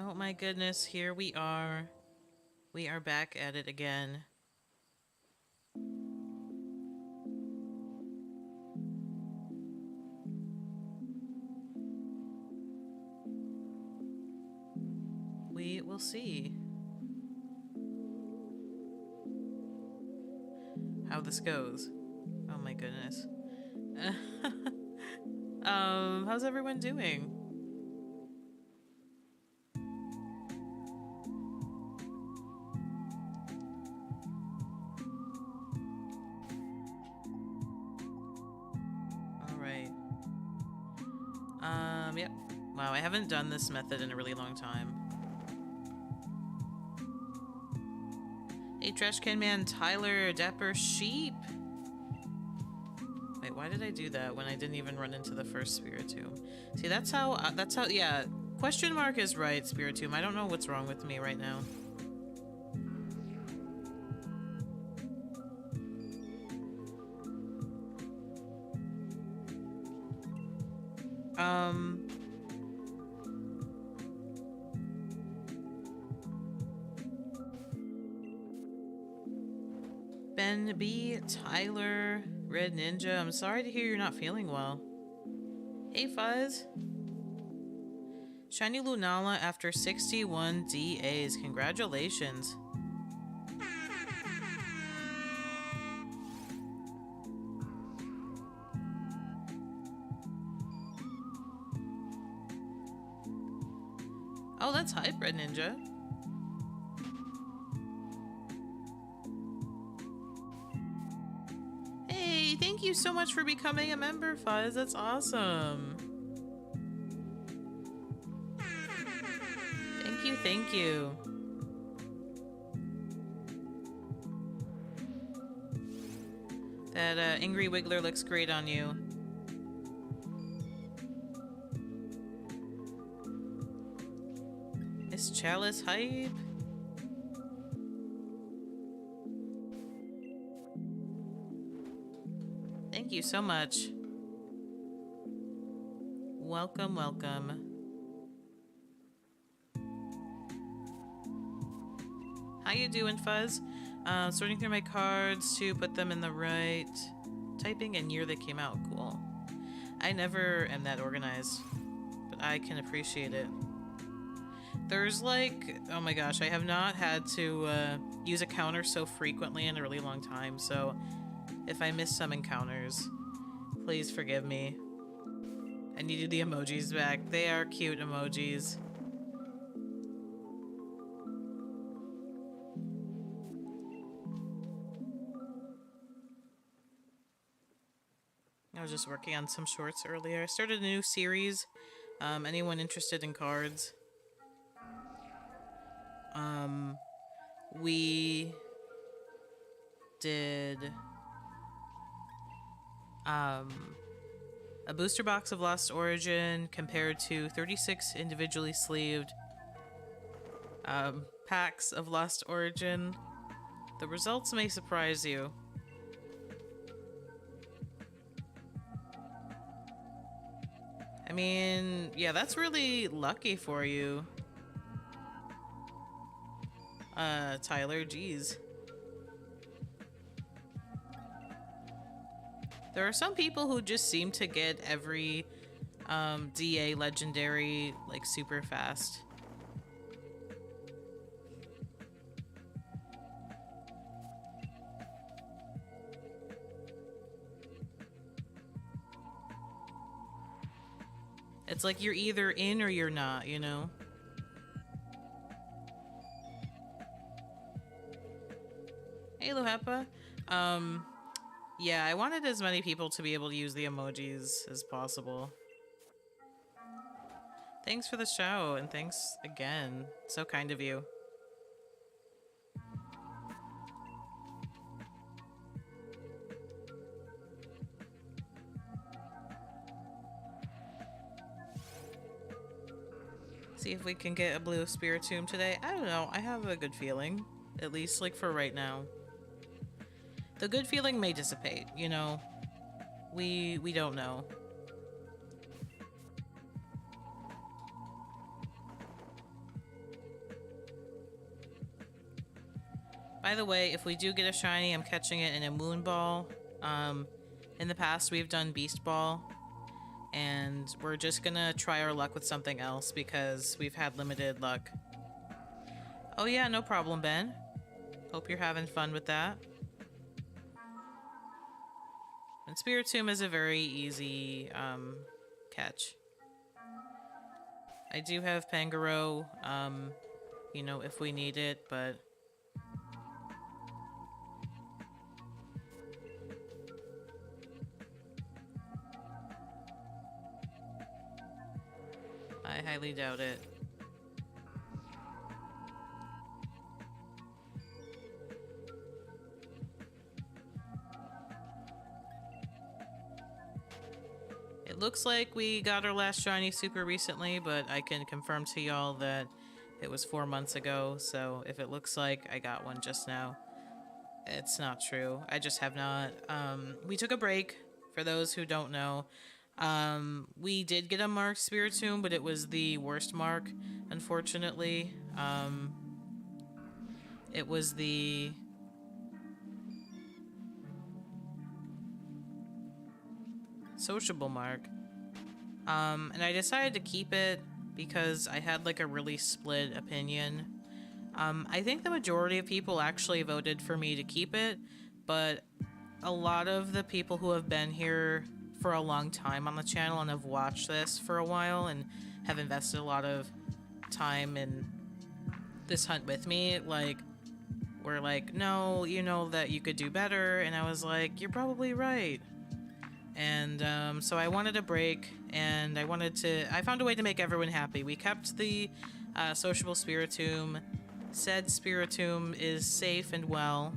Oh my goodness, here we are. We are back at it again. We will see how this goes. Oh my goodness. How's everyone doing? All right. Yep. Wow, I haven't done this method in a really long time. Hey, Trash Can Man, Tyler, Dapper Sheep. Wait, why did I do that when I didn't even run into the first Spiritomb? See, that's how, yeah. Question mark is right, Spiritomb. I don't know what's wrong with me right now. Ben B, Tyler, Red Ninja, I'm sorry to hear you're not feeling well. Hey, Fuzz. Shiny Lunala after 61 DAs. Congratulations. Oh, that's hype, Red Ninja. Hey, thank you so much for becoming a member, Fuzz. That's awesome. Thank you. That Angry Wiggler looks great on you. Is Chalice hype? Thank you so much. Welcome, welcome. How you doing, Fuzz? Sorting through my cards to put them in the right typing and year they came out. Cool. I never am that organized, but I can appreciate it. There's like, oh my gosh, I have not had to use a counter so frequently in a really long time, so if I miss some encounters, please forgive me. I needed the emojis back. They are cute emojis. I was just working on some shorts earlier. I started a new series. Anyone interested in cards? We did a booster box of Lost Origin compared to 36 individually sleeved packs of Lost Origin. The results may surprise you. I mean, yeah, that's really lucky for you. Tyler, geez. There are some people who just seem to get every DA legendary like super fast. It's like you're either in or you're not, you know? Hey, Luhepa. Yeah, I wanted as many people to be able to use the emojis as possible. Thanks for the show, and thanks again. So kind of you. See if we can get a blue Spiritomb today. I don't know. I have a good feeling. At least, like, for right now. The good feeling may dissipate, you know? We don't know. By the way, if we do get a shiny, I'm catching it in a moon ball. In the past, we've done beast ball, and we're just gonna try our luck with something else because we've had limited luck. Oh yeah, no problem, Ben. Hope you're having fun with that. And Spiritomb is a very easy catch. I do have Pangoro, you know, if we need it, but... I highly doubt it. It looks like we got our last shiny super recently, but I can confirm to y'all that it was 4 months ago, so if it looks like I got one just now, it's not true. I just have not. We took a break, for those who don't know. We did get a marked Spiritomb, but it was the worst mark, unfortunately. It was the... sociable mark. And I decided to keep it because I had like a really split opinion. I think the majority of people actually voted for me to keep it, but a lot of the people who have been here for a long time on the channel and have watched this for a while and have invested a lot of time in this hunt with me, like, were like, no, you know that you could do better, and I was like, you're probably right. And so I wanted a break, and I found a way to make everyone happy. We kept the sociable Spiritomb. Said Spiritomb is safe and well.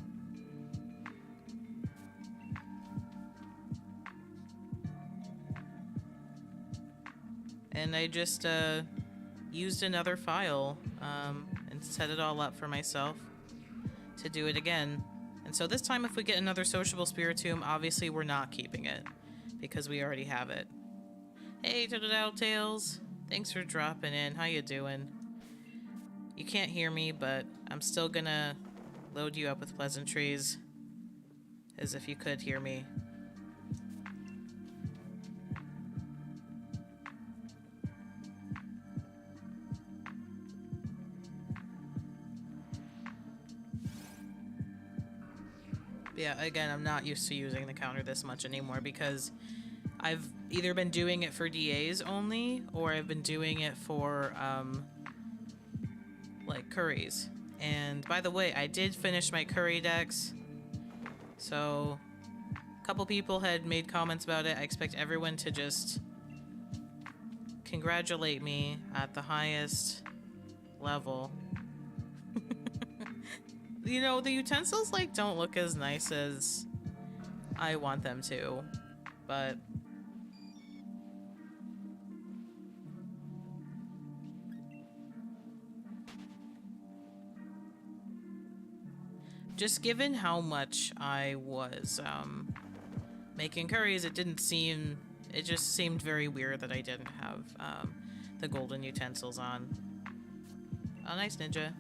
And I just used another file and set it all up for myself to do it again. And so this time if we get another sociable Spiritomb, obviously we're not keeping it because we already have it. Hey, Tails. Thanks for dropping in. How you doing? You can't hear me, but I'm still gonna load you up with pleasantries as if you could hear me. Yeah, again, I'm not used to using the counter this much anymore because I've either been doing it for DAs only, or I've been doing it for, like, curries. And, by the way, I did finish my curry decks, so a couple people had made comments about it. I expect everyone to just congratulate me at the highest level. You know, the utensils, like, don't look as nice as I want them to, but... just given how much I was, making curries, it just seemed very weird that I didn't have, the golden utensils on. Oh, nice, Ninja.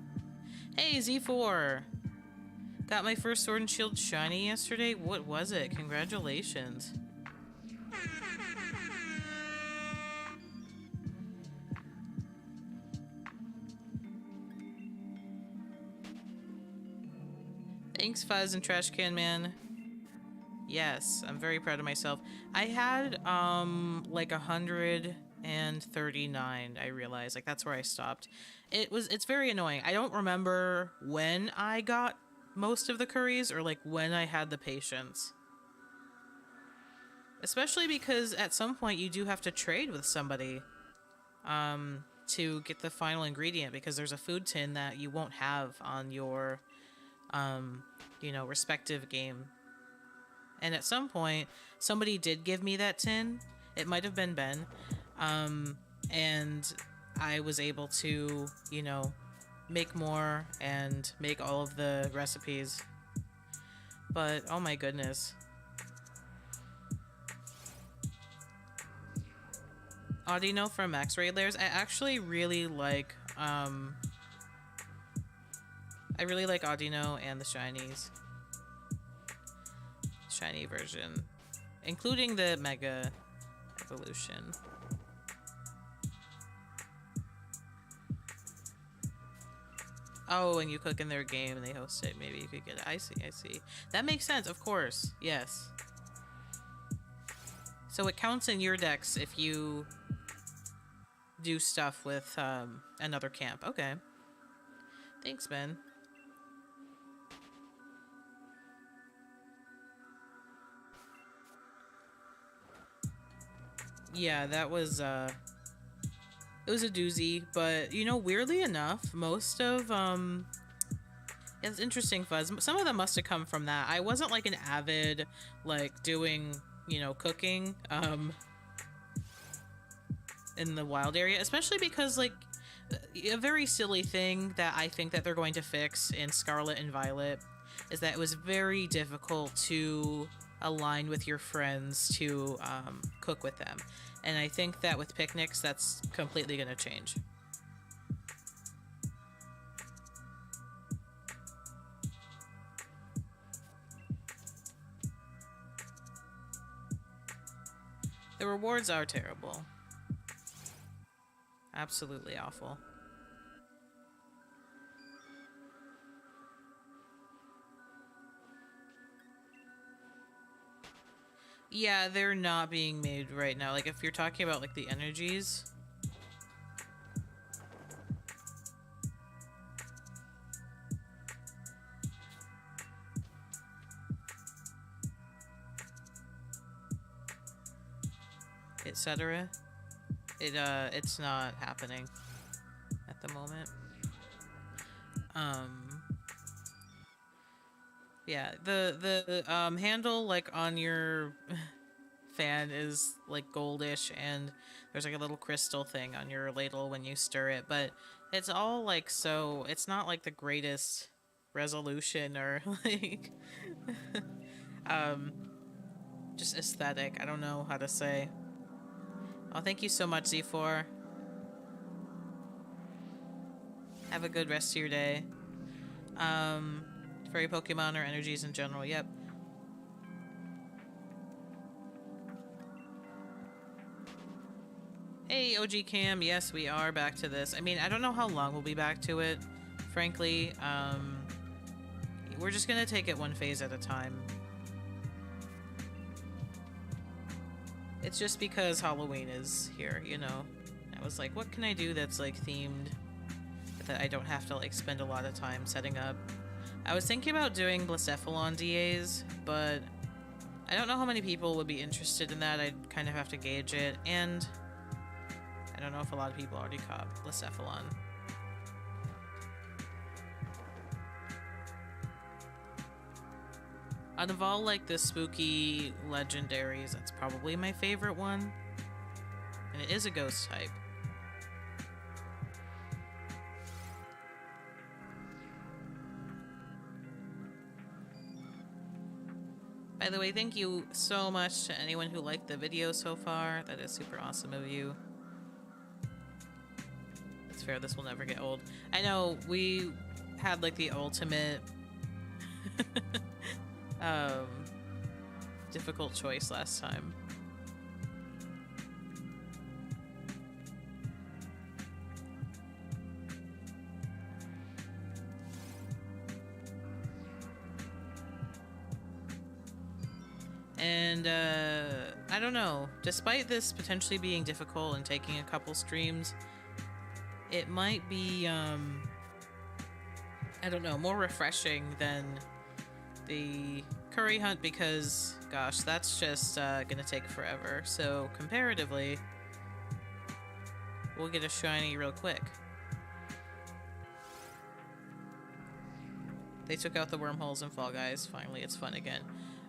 Hey, Z4! Got my first Sword and Shield shiny yesterday? What was it? Congratulations. Thanks, Fuzz and Trash Can Man. Yes, I'm very proud of myself. I had, like 139, I realized. Like, that's where I stopped. It's very annoying. I don't remember when I got most of the curries or, like, when I had the patience. Especially because at some point you do have to trade with somebody, to get the final ingredient because there's a food tin that you won't have on your... you know, respective game. And at some point, somebody did give me that tin. It might have been Ben. And I was able to, you know, make more and make all of the recipes. But, oh my goodness. Audino from Max Raid Layers. I actually really like, I really like Audino and the shiny version, including the Mega Evolution. Oh, and you cook in their game and they host it. Maybe you could get it. I see, I see. That makes sense, of course. Yes. So it counts in your decks if you do stuff with another camp. Okay. Thanks, Ben. Yeah, that was it was a doozy, but you know, weirdly enough, most of it's interesting, Fuzz. Some of them must have come from that. I wasn't like an avid like doing, you know, cooking in the wild area, especially because like a very silly thing that I think that they're going to fix in Scarlet and Violet is that it was very difficult to align with your friends to cook with them. And I think that with picnics, that's completely going to change. The rewards are terrible. Absolutely awful. Yeah, they're not being made right now. Like, if you're talking about, like, the energies... etc. It's not happening at the moment. Yeah, the handle, like, on your fan is, like, goldish, and there's, like, a little crystal thing on your ladle when you stir it, but it's all, like, so... It's not, like, the greatest resolution or, like... just aesthetic. I don't know how to say. Oh, thank you so much, Z4. Have a good rest of your day. Fairy Pokemon or energies in general, yep. Hey, OG Cam, yes, we are back to this. I mean, I don't know how long we'll be back to it, frankly. We're just gonna take it one phase at a time. It's just because Halloween is here, you know? I was like, what can I do that's, like, themed that I don't have to, like, spend a lot of time setting up? I was thinking about doing Blacephalon DAs, but I don't know how many people would be interested in that. I'd kind of have to gauge it, and I don't know if a lot of people already caught Blacephalon. Out of all, like, the spooky legendaries, that's probably my favorite one. And it is a ghost type. By the way, thank you so much to anyone who liked the video so far. That is super awesome of you. It's fair, this will never get old. I know, we had, like, the ultimate... difficult choice last time. And, I don't know. Despite this potentially being difficult and taking a couple streams, it might be, I don't know, more refreshing than the curry hunt because, gosh, that's just gonna take forever. So, comparatively, we'll get a shiny real quick. They took out the wormholes in Fall Guys. Finally, it's fun again.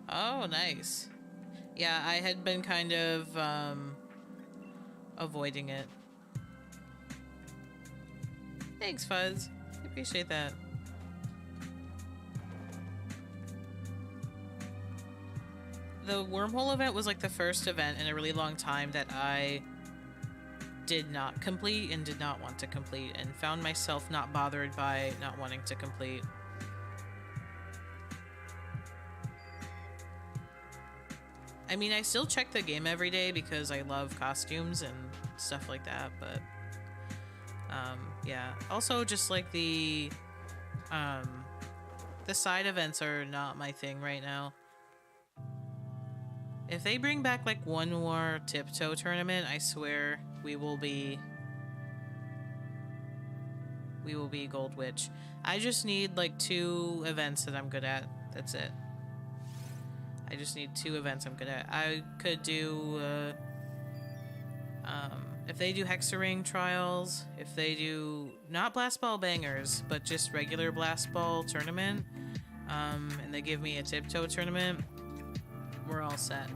Oh, nice. Yeah, I had been kind of, avoiding it. Thanks, Fuzz. I appreciate that. The wormhole event was like the first event in a really long time that I did not complete and did not want to complete, and found myself not bothered by not wanting to complete. I mean, I still check the game every day because I love costumes and stuff like that, but yeah. Also, just like the side events are not my thing right now. If they bring back like one more tiptoe tournament, I swear we will be Gold Witch. I just need like 2 events that I'm good at. That's it. I just need 2 events I'm good at. I could do if they do Hexaring trials, if they do not Blast Ball Bangers, but just regular Blast Ball tournament, and they give me a tiptoe tournament, we're all set.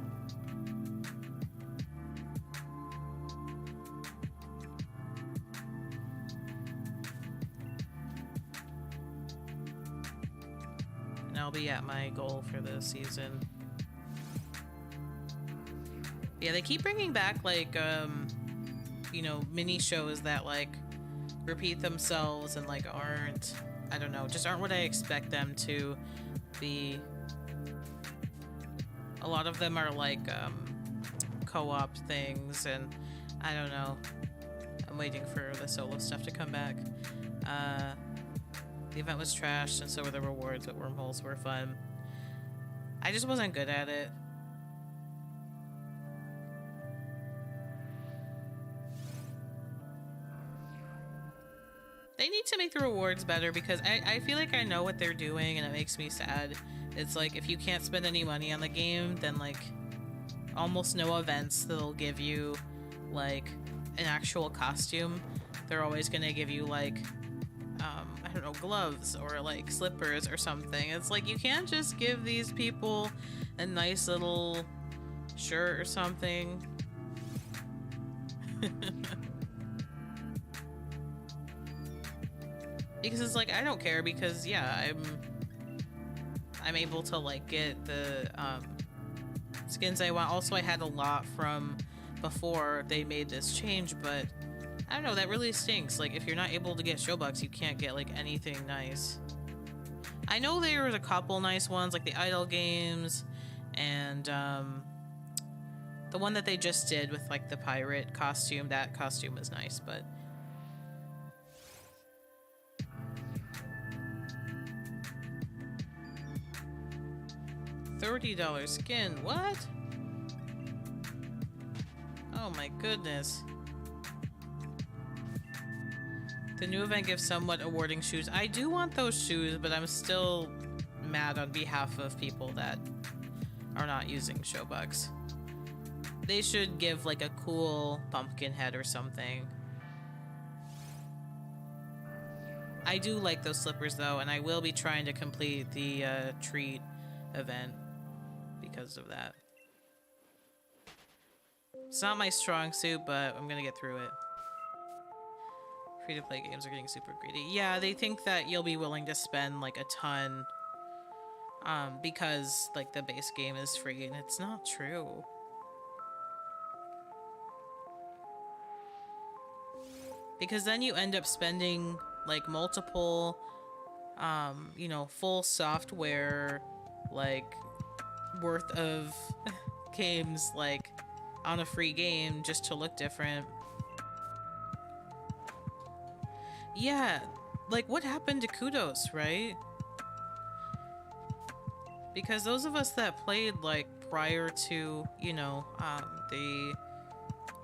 And I'll be at my goal for the season. Yeah, they keep bringing back like you know, mini shows that like repeat themselves and like aren't, I don't know, just aren't what I expect them to be. A lot of them are like co-op things, and I don't know. I'm waiting for the solo stuff to come back. The event was trashed, and so were the rewards, but wormholes were fun. I just wasn't good at it. They need to make the rewards better because I feel like I know what they're doing and it makes me sad. It's like if you can't spend any money on the game, then like almost no events that'll give you like an actual costume. They're always gonna give you like I don't know, gloves or like slippers or something. It's like you can't just give these people a nice little shirt or something. Because it's like, I don't care because, yeah, I'm able to, like, get the skins I want. Also, I had a lot from before they made this change, but I don't know, that really stinks. Like, if you're not able to get Showbucks, you can't get, like, anything nice. I know there was a couple nice ones, like the Idle games, and the one that they just did with, like, the pirate costume. That costume was nice, but... $30 skin, what? Oh my goodness. The new event gives somewhat awarding shoes. I do want those shoes, but I'm still mad on behalf of people that are not using Showbucks. They should give like a cool pumpkin head or something. I do like those slippers though, and I will be trying to complete the treat event because of that. It's not my strong suit, but I'm gonna get through it. Free-to-play games are getting super greedy. Yeah, they think that you'll be willing to spend like a ton because like the base game is free, and it's not true. Because then you end up spending like multiple you know, full software like worth of games like on a free game just to look different. Yeah, like what happened to Kudos, right? Because those of us that played like prior to, you know, the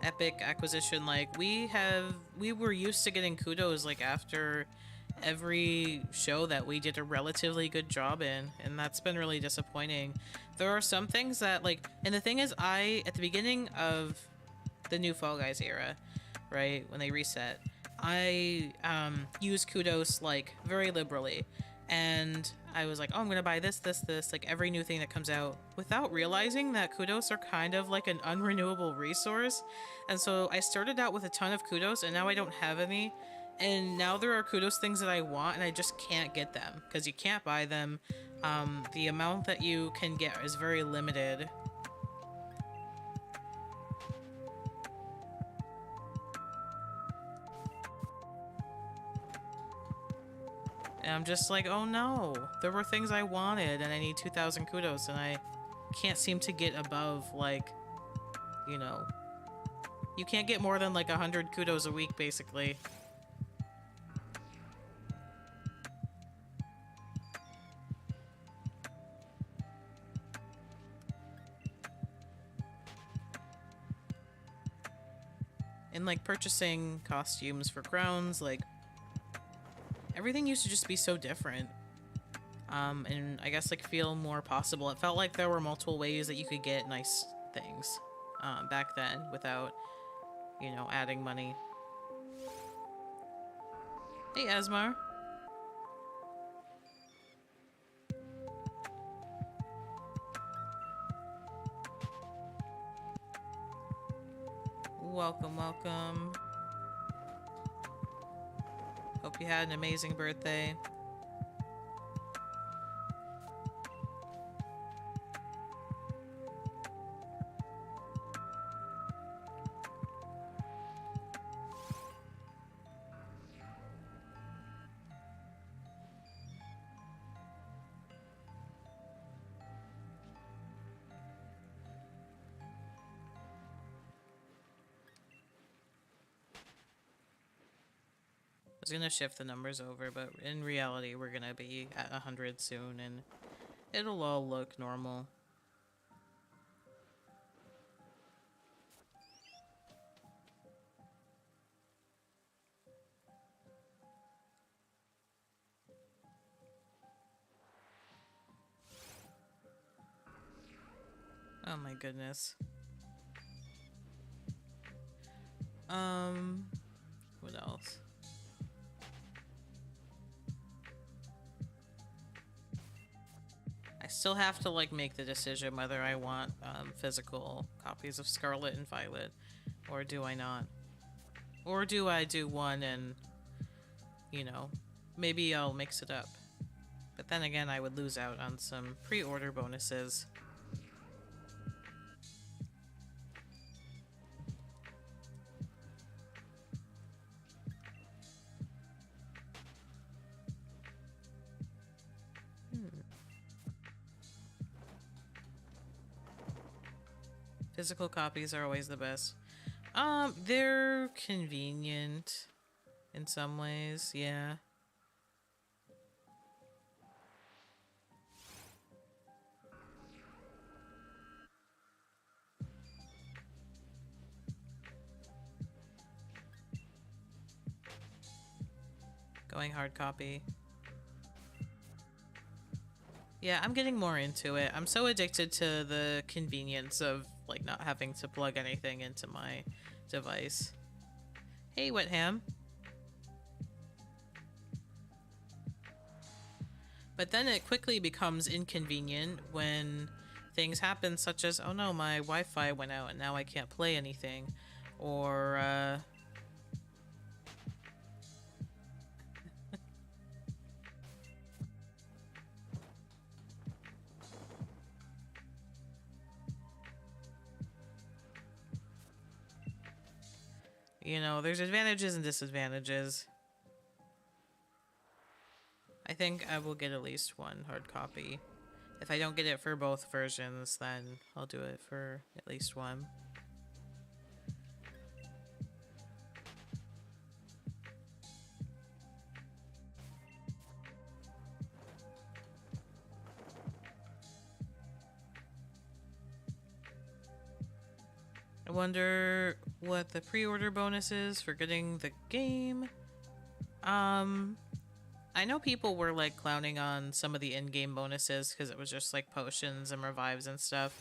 Epic acquisition, like we were used to getting Kudos like after every show that we did a relatively good job in, and that's been really disappointing. There are some things that like, and the thing is, at the beginning of the new Fall Guys era, right, when they reset, I used Kudos like very liberally, and I was like, oh, I'm gonna buy this, like every new thing that comes out, without realizing that Kudos are kind of like an unrenewable resource. And so I started out with a ton of Kudos, and now I don't have any. And now there are Kudos things that I want, and I just can't get them because you can't buy them. The amount that you can get is very limited. And I'm just like, oh no, there were things I wanted, and I need 2,000 Kudos, and can't seem to get above, like, you know, you can't get more than like 100 kudos a week, basically. And like purchasing costumes for grounds, like everything used to just be so different. And I guess like feel more possible. It felt like there were multiple ways that you could get nice things back then without, you know, adding money. Hey, Asmar. Welcome, welcome. Hope you had an amazing birthday. I was gonna shift the numbers over, but in reality, we're gonna be at 100 soon, and it'll all look normal. Oh my goodness. What else? I still have to like make the decision whether I want physical copies of Scarlet and Violet, or do I not? Or do I do one and, you know, maybe I'll mix it up. But then again, I would lose out on some pre-order bonuses. Physical copies are always the best. They're convenient in some ways, yeah. Going hard copy. Yeah, I'm getting more into it. I'm so addicted to the convenience of like not having to plug anything into my device. Hey, Whitham. But then it quickly becomes inconvenient when things happen such as, oh no, my Wi-Fi went out and now I can't play anything. Or, you know, there's advantages and disadvantages. I think I will get at least one hard copy. If I don't get it for both versions, then I'll do it for at least one. I wonder what the pre-order bonus is for getting the game. I know people were like clowning on some of the in-game bonuses because it was just like potions and revives and stuff.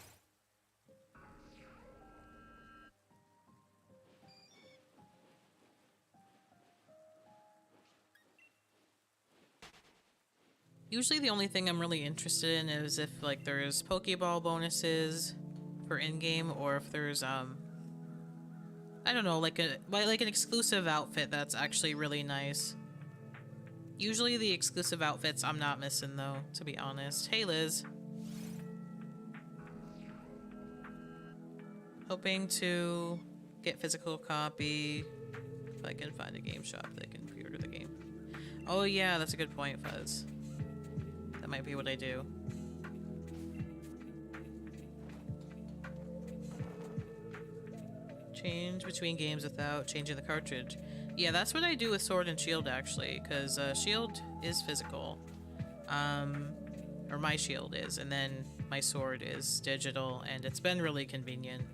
Usually the only thing I'm really interested in is if like there's Pokeball bonuses for in-game, or if there's I don't know, like an exclusive outfit that's actually really nice. Usually the exclusive outfits I'm not missing though, to be honest. Hey Liz. Hoping to get physical copy if I can find a game shop that can pre-order the game. Oh yeah, that's a good point, Fuzz. That might be what I do. Change between games without changing the cartridge. Yeah, that's what I do with Sword and Shield, actually, because Shield is physical. Or my Shield is, and then my Sword is digital, and it's been really convenient.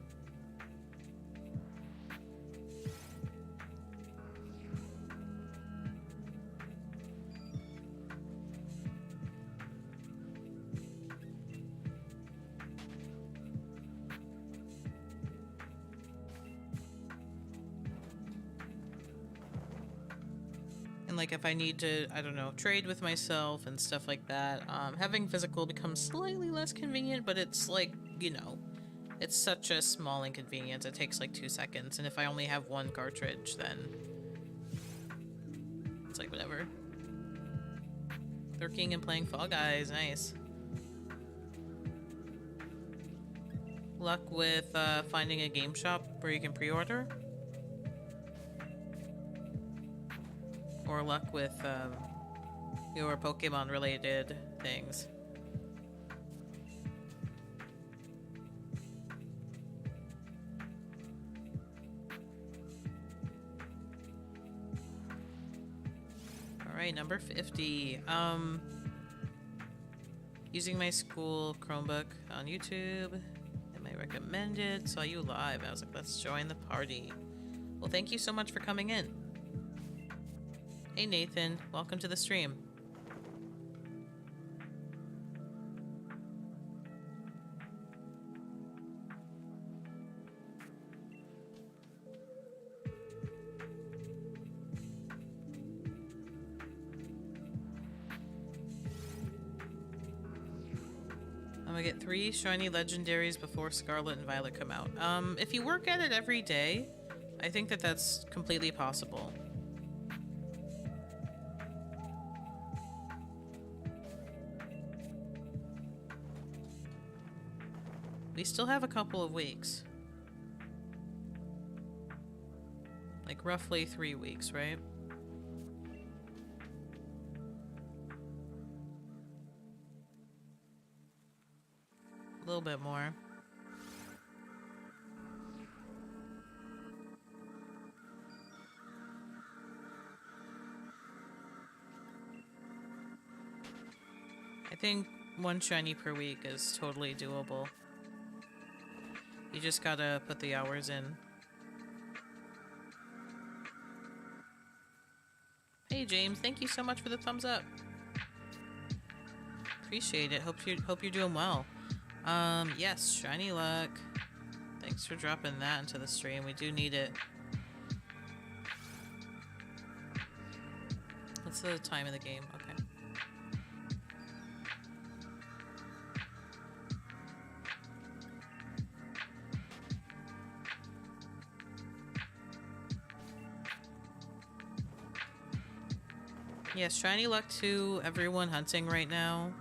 And like if I need to, I don't know, trade with myself and stuff like that, having physical becomes slightly less convenient, but it's like, you know, it's such a small inconvenience. It takes like 2 seconds, and if I only have one cartridge, then it's like whatever. Lurking and playing Fall Guys, nice. Luck with finding a game shop where you can pre-order? Or luck with your Pokemon related things. Alright, number 50. Using my school Chromebook on YouTube. Am I recommended? Saw you live. I was like, let's join the party. Well, thank you so much for coming in. Hey Nathan, welcome to the stream. I'm gonna get 3 shiny legendaries before Scarlet and Violet come out. If you work at it every day, I think that that's completely possible. We still have a couple of weeks. Like roughly 3 weeks, right? A little bit more. I think 1 shiny per week is totally doable. You just gotta put the hours in. Hey James, thank you so much for the thumbs up. Appreciate it. Hope you're doing well. Yes, shiny luck. Thanks for dropping that into the stream. We do need it. What's the time of the game? Okay. Yes, shiny luck to everyone hunting right now.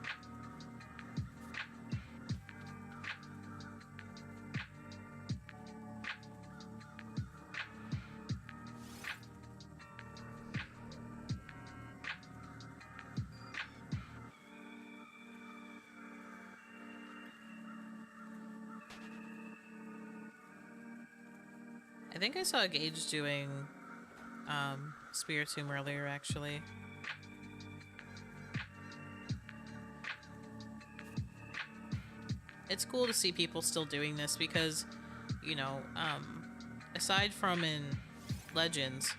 I think I saw Gage doing Spiritomb earlier, actually. It's cool to see people still doing this because, you know, aside from in Legends,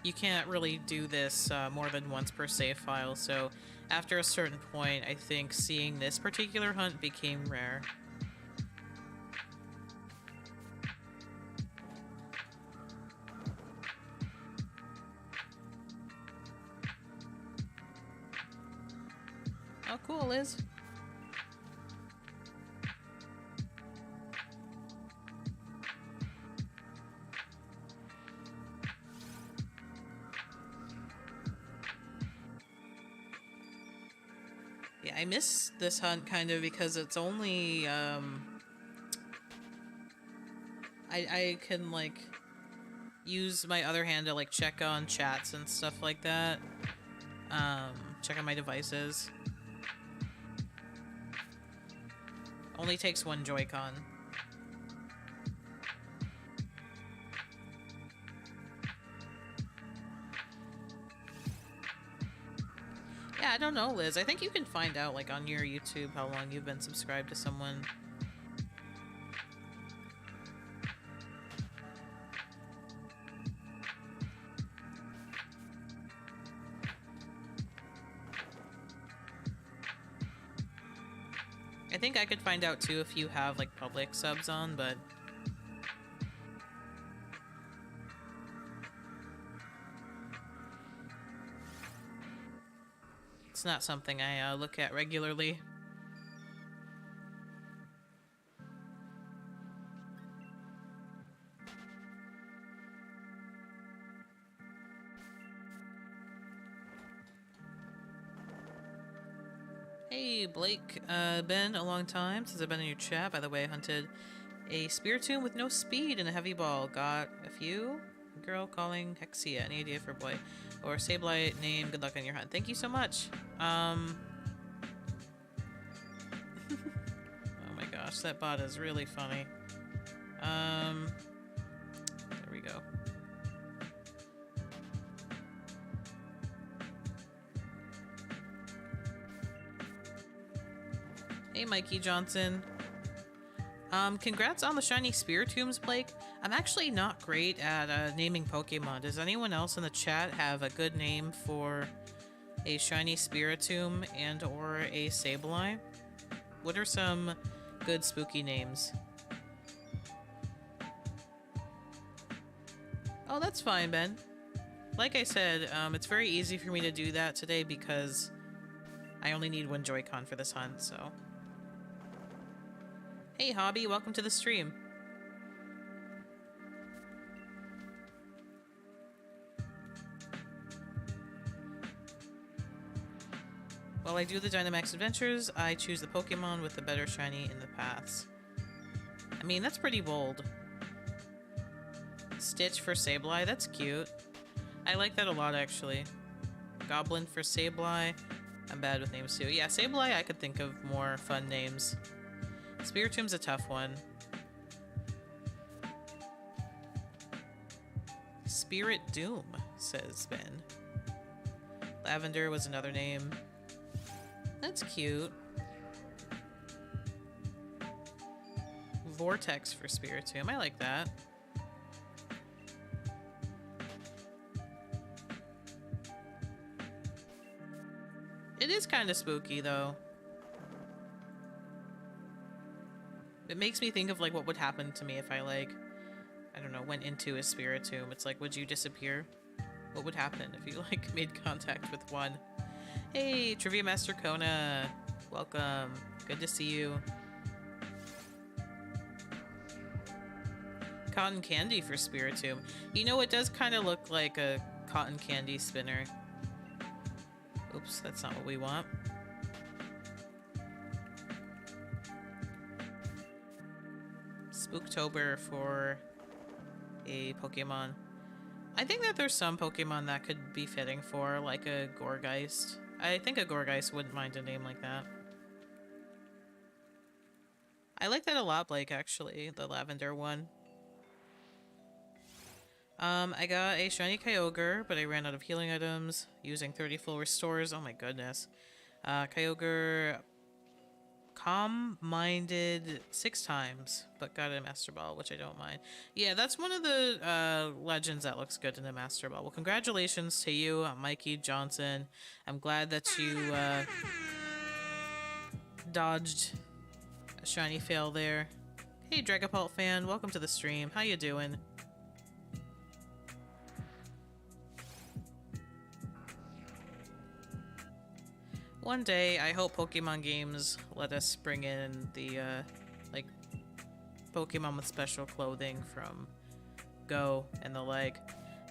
you can't really do this more than once per save file, so after a certain point, I think seeing this particular hunt became rare. Oh, cool, Liz. Yeah, I miss this hunt kind of because it's only, I can, like, use my other hand to, like, check on chats and stuff like that. Check on my devices. Only takes 1 Joy-Con. Yeah, I don't know, Liz. I think you can find out, like, on your YouTube how long you've been subscribed to someone. I think I could find out, too, if you have, like, public subs on, but... it's not something I look at regularly. Hey, Blake. Been a long time since I've been in your chat. By the way, I hunted a Spiritomb with no speed and a heavy ball. Got a few. Girl calling Hexia. Any idea for a boy? Or Sableye name. Good luck on your hunt. Thank you so much. Oh my gosh, that bot is really funny. There we go. Hey, Mikey Johnson. Congrats on the shiny Spiritombs, Blake. I'm actually not great at naming Pokemon. Does anyone else in the chat have a good name for a shiny Spiritomb and or a Sableye? What are some good spooky names? Oh, that's fine, Ben. Like I said, it's very easy for me to do that today because I only need one Joy-Con for this hunt, so... Hey, Hobby, welcome to the stream. While I do the Dynamax adventures, I choose the Pokemon with the better shiny in the paths. I mean, that's pretty bold. Stitch for Sableye, that's cute. I like that a lot, actually. Goblin for Sableye. I'm bad with names, too. Yeah, Sableye, I could think of more fun names. Spiritomb's a tough one. Spirit Doom, says Ben. Lavender was another name. That's cute. Vortex for Spiritomb, I like that. It is kind of spooky, though. It makes me think of, like, what would happen to me if I, like, I don't know, went into a Spiritomb. It's like, would you disappear? What would happen if you, like, made contact with one? Hey, Trivia Master Kona. Welcome. Good to see you. Cotton candy for Spiritomb. You know, it does kind of look like a cotton candy spinner. Oops, that's not what we want. Spooktober for a Pokemon. I think that there's some Pokemon that could be fitting for, like a Gourgeist. I think a Gourgeist wouldn't mind a name like that. I like that a lot, Blake, actually, the lavender one. I got a shiny Kyogre, but I ran out of healing items using 30 full restores. Oh my goodness. Kyogre calm-minded 6 times, but got a Master Ball, which I don't mind. Yeah, that's one of the legends that looks good in a Master Ball. Well, congratulations to you, Mikey Johnson. I'm glad that you dodged a shiny fail there. Hey, Dragapult fan, welcome to the stream. How you doing? One day, I hope Pokemon games let us bring in the, like, Pokemon with special clothing from Go and the like,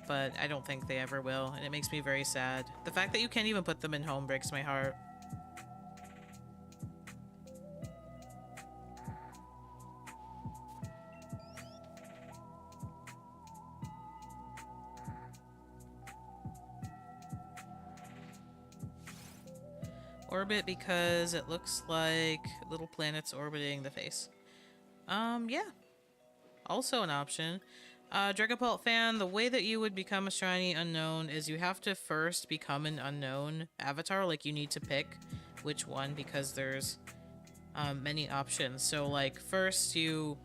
but I don't think they ever will, and it makes me very sad. The fact that you can't even put them in home breaks my heart. Orbit because it looks like little planets orbiting the face. Yeah. Also an option. Dragapult fan, the way that you would become a shiny unknown is you have to first become an unknown avatar. Like, you need to pick which one because there's many options. So, like, first you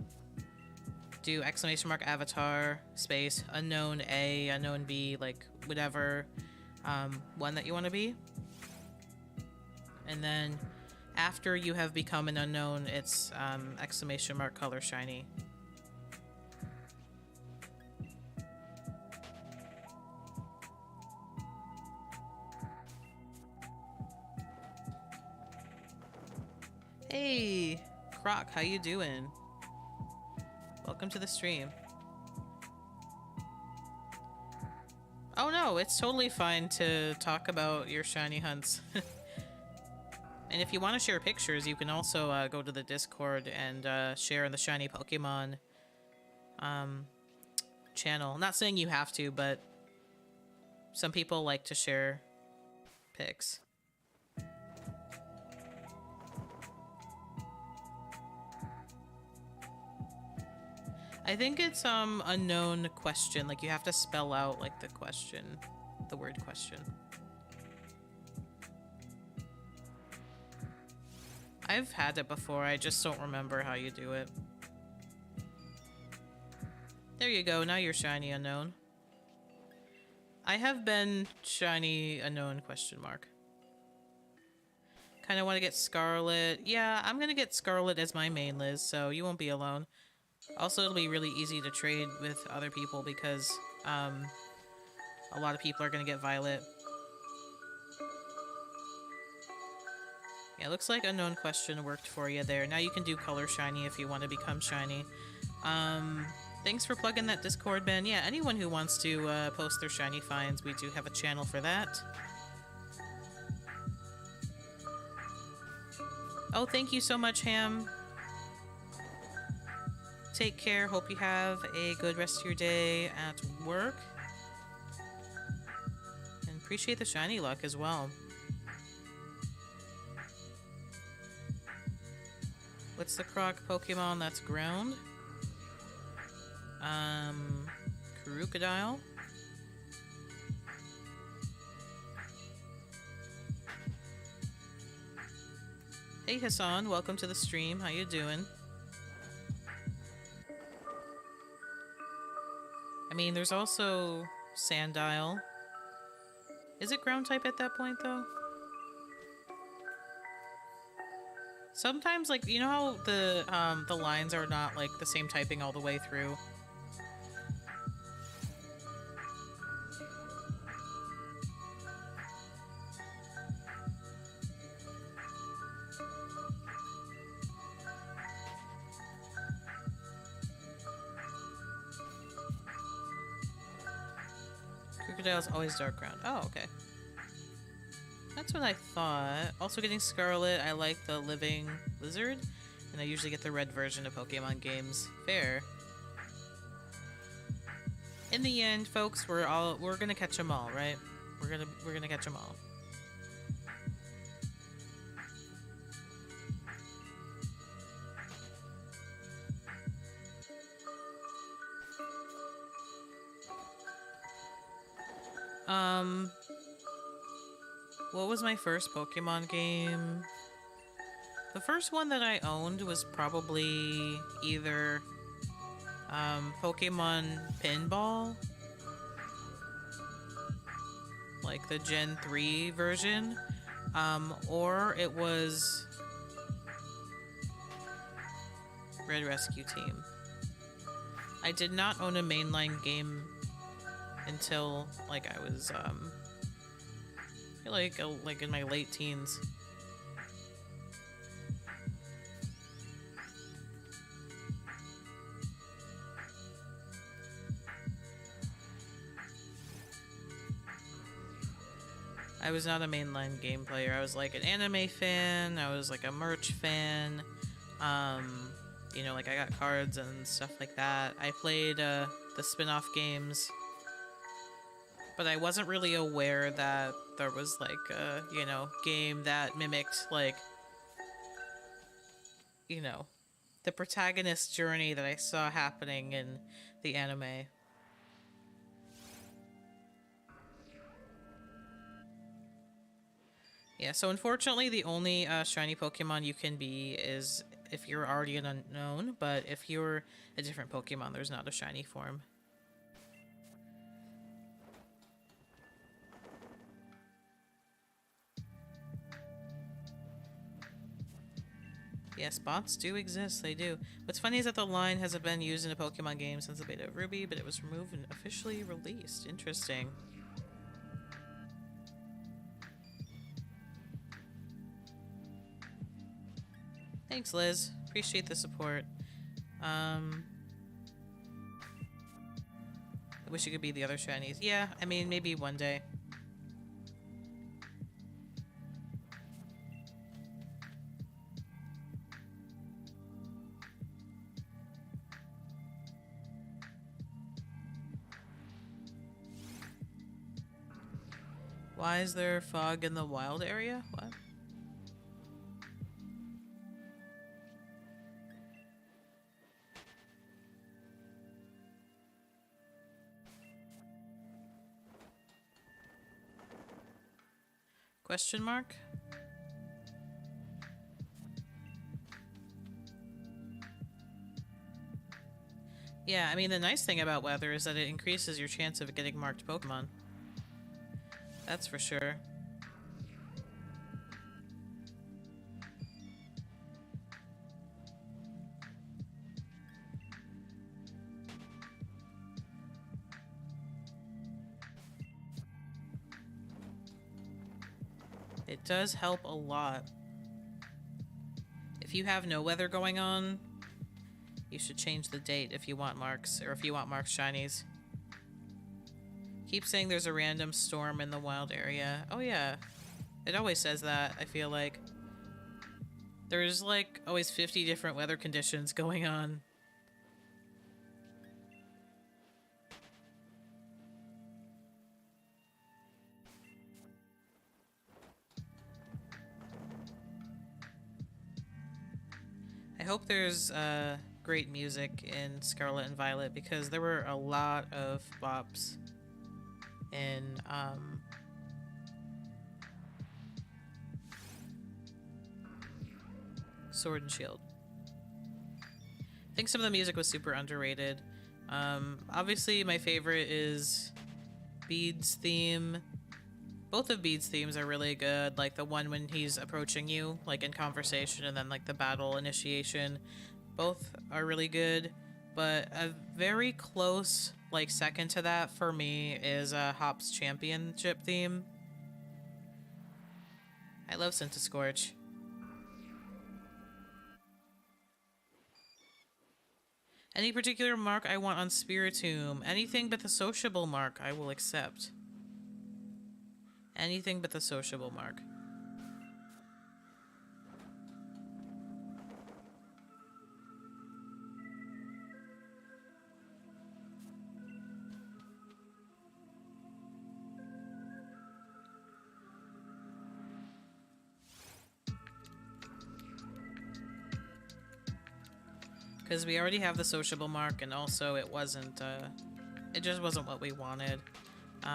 do exclamation mark avatar space unknown A, unknown B, like whatever one that you want to be. And then after you have become an unknown, it's exclamation mark color shiny. Hey, Croc, how you doing? Welcome to the stream. Oh no, it's totally fine to talk about your shiny hunts. And if you want to share pictures, you can also go to the Discord and share in the Shiny Pokemon channel. Not saying you have to, but some people like to share pics. I think it's unknown question. Like, you have to spell out like the question, the word question. I've had it before, I just don't remember how you do it. There you go, now you're shiny unknown. I have been shiny unknown question mark. Kind of want to get Scarlet. Yeah, I'm gonna get Scarlet as my main Liz, so you won't be alone. Also, it'll be really easy to trade with other people because a lot of people are gonna get Violet. Yeah, looks like unknown question worked for you there. Now you can do color shiny if you want to become shiny. Thanks for plugging that Discord, Ben. Yeah, anyone who wants to post their shiny finds, we do have a channel for that. Oh, thank you so much, Ham. Take care. Hope you have a good rest of your day at work. And appreciate the shiny luck as well. What's the Croc Pokemon that's ground? Crocodile. Hey Hassan, welcome to the stream. How you doing? I mean, there's also Sandile. Is it ground type at that point, though? Sometimes, like, you know how the lines are not, like, the same typing all the way through? Crocodile's always dark ground. Oh, okay. That's what I thought. Also getting Scarlet, I like the Living Lizard, and I usually get the red version of Pokemon games. Fair. In the end, folks, we're gonna catch them all, right? We're gonna catch them all. What was my first Pokemon game? The first one that I owned was probably either Pokemon Pinball, like the Gen 3 version, or it was Red Rescue Team. I did not own a mainline game until like I was I feel like in my late teens. I was not a mainline game player. I was like an anime fan, I was like a merch fan. You know, like I got cards and stuff like that. I played the spin-off games, but I wasn't really aware that there was like a, you know, game that mimicked like, you know, the protagonist's journey that I saw happening in the anime. Yeah, so unfortunately, the only shiny Pokemon you can be is if you're already an unknown, but if you're a different Pokemon, there's not a shiny form. Yes, bots do exist, they do. What's funny is that the line hasn't been used in a Pokemon game since the beta of Ruby, but it was removed and officially released. Interesting. Thanks, Liz. Appreciate the support. I wish it could be the other shinies. Yeah, I mean, maybe one day. Why is there fog in the wild area? What? Question mark? Yeah, I mean, the nice thing about weather is that it increases your chance of getting marked Pokemon. That's for sure. It does help a lot. If you have no weather going on, you should change the date if you want marks, or if you want marked shinies. Keep saying there's a random storm in the wild area. Oh yeah. It always says that, I feel like. There's like always 50 different weather conditions going on. I hope there's great music in Scarlet and Violet because there were a lot of bops in Sword and Shield. I think some of the music was super underrated. Obviously, my favorite is Bede's theme. Both of Bede's themes are really good. Like the one when he's approaching you, like in conversation, and then like the battle initiation. Both are really good. But a very close, like, second to that for me is Hop's Championship theme. I love Scorch. Any particular mark I want on Spiritomb? Anything but the sociable mark I will accept. Anything but the sociable mark. Because we already have the sociable mark, and also it wasn't, it just wasn't what we wanted.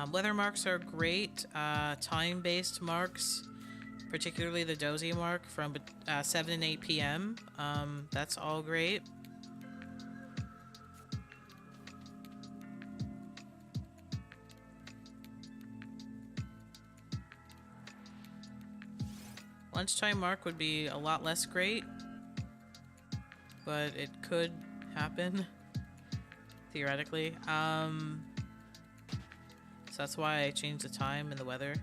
Weather marks are great. Time-based marks, particularly the dozy mark from 7 and 8 p.m. That's all great. Lunchtime mark would be a lot less great, but it could happen, theoretically. So that's why I changed the time and the weather.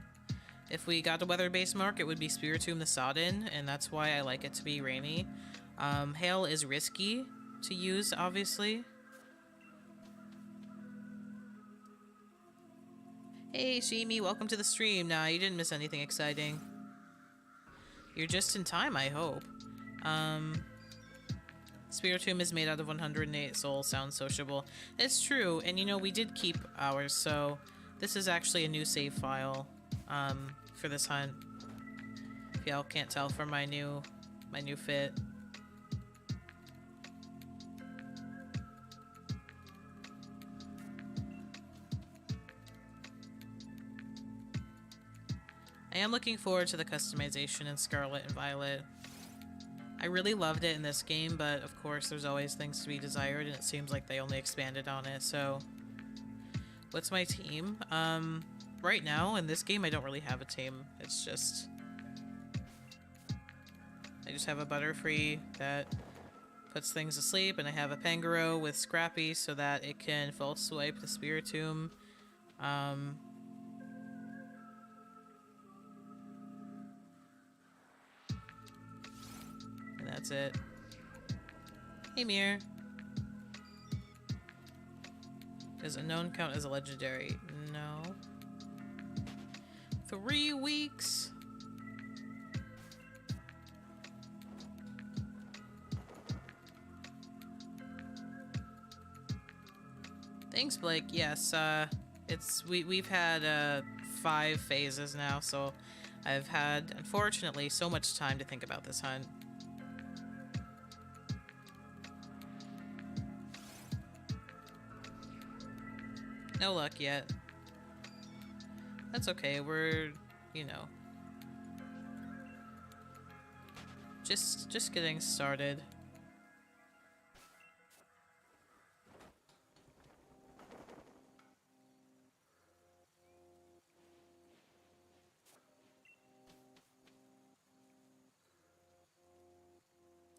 If we got a weather-based mark, it would be Spiritomb the Sodden, and that's why I like it to be rainy. Hail is risky to use, obviously. Hey, Shimi, welcome to the stream. Nah, you didn't miss anything exciting. You're just in time, I hope. Spiritomb is made out of 108 souls. Sounds sociable. It's true, and you know, we did keep ours, so this is actually a new save file for this hunt. If y'all can't tell from my new fit. I I am looking forward to the customization in Scarlet and Violet. I really loved it in this game, but of course there's always things to be desired, and it seems like they only expanded on it, so... What's my team? Right now, in this game, I don't really have a team. It's just... I just have a Butterfree that puts things to sleep, and I have a Pangoro with Scrappy so that it can false swipe the Spiritomb. And that's it. Hey, Mir. Does a known count as a legendary? No. 3 weeks? Thanks, Blake. Yes, we've had 5 phases now, so I've had, unfortunately, so much time to think about this hunt. No luck yet. That's okay, we're, you know, just getting started.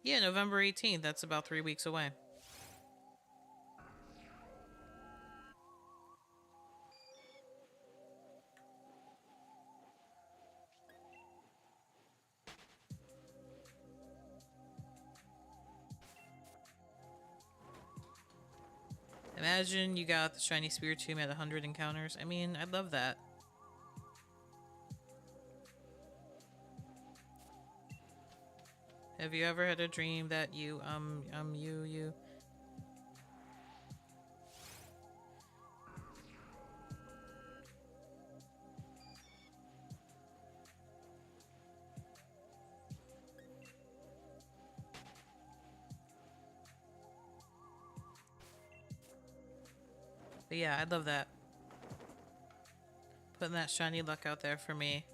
Yeah, November 18th, that's about 3 weeks away. Imagine you got the shiny Spiritomb at 100 encounters. I mean, I'd love that. Have you ever had a dream that you, you... But yeah, I'd love that. Putting that shiny luck out there for me.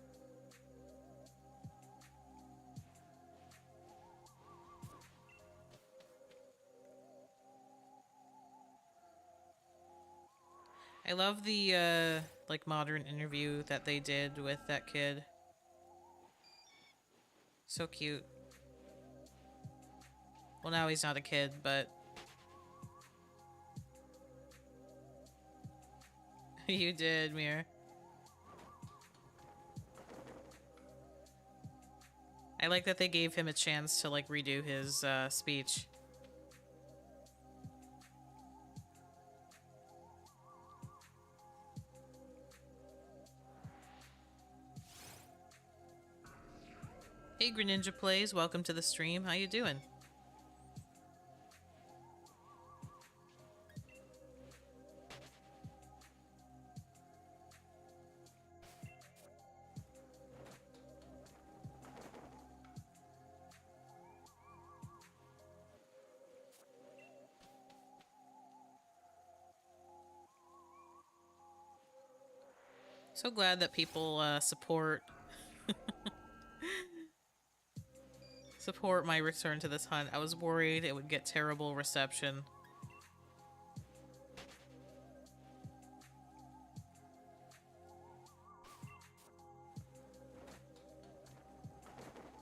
I love the, like, modern interview that they did with that kid. So cute. Well, now he's not a kid, but... You did, Mir. I like that they gave him a chance to, like, redo his, speech. Hey, Greninja Plays, welcome to the stream. How you doing? So glad that people support my return to this hunt. I was worried it would get terrible reception.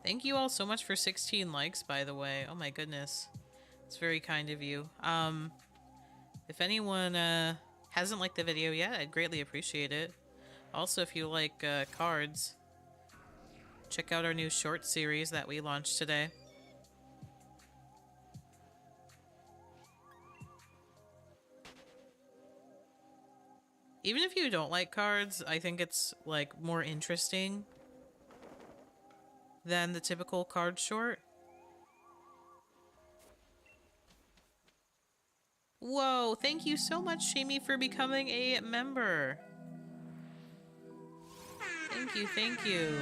Thank you all so much for 16 likes, by the way. Oh my goodness. It's very kind of you. If anyone hasn't liked the video yet, I'd greatly appreciate it. Also, if you like cards, check out our new short series that we launched today. Even if you don't like cards, I think it's, like, more interesting than the typical card short. Whoa, thank you so much, Shamey, for becoming a member. Thank you, thank you.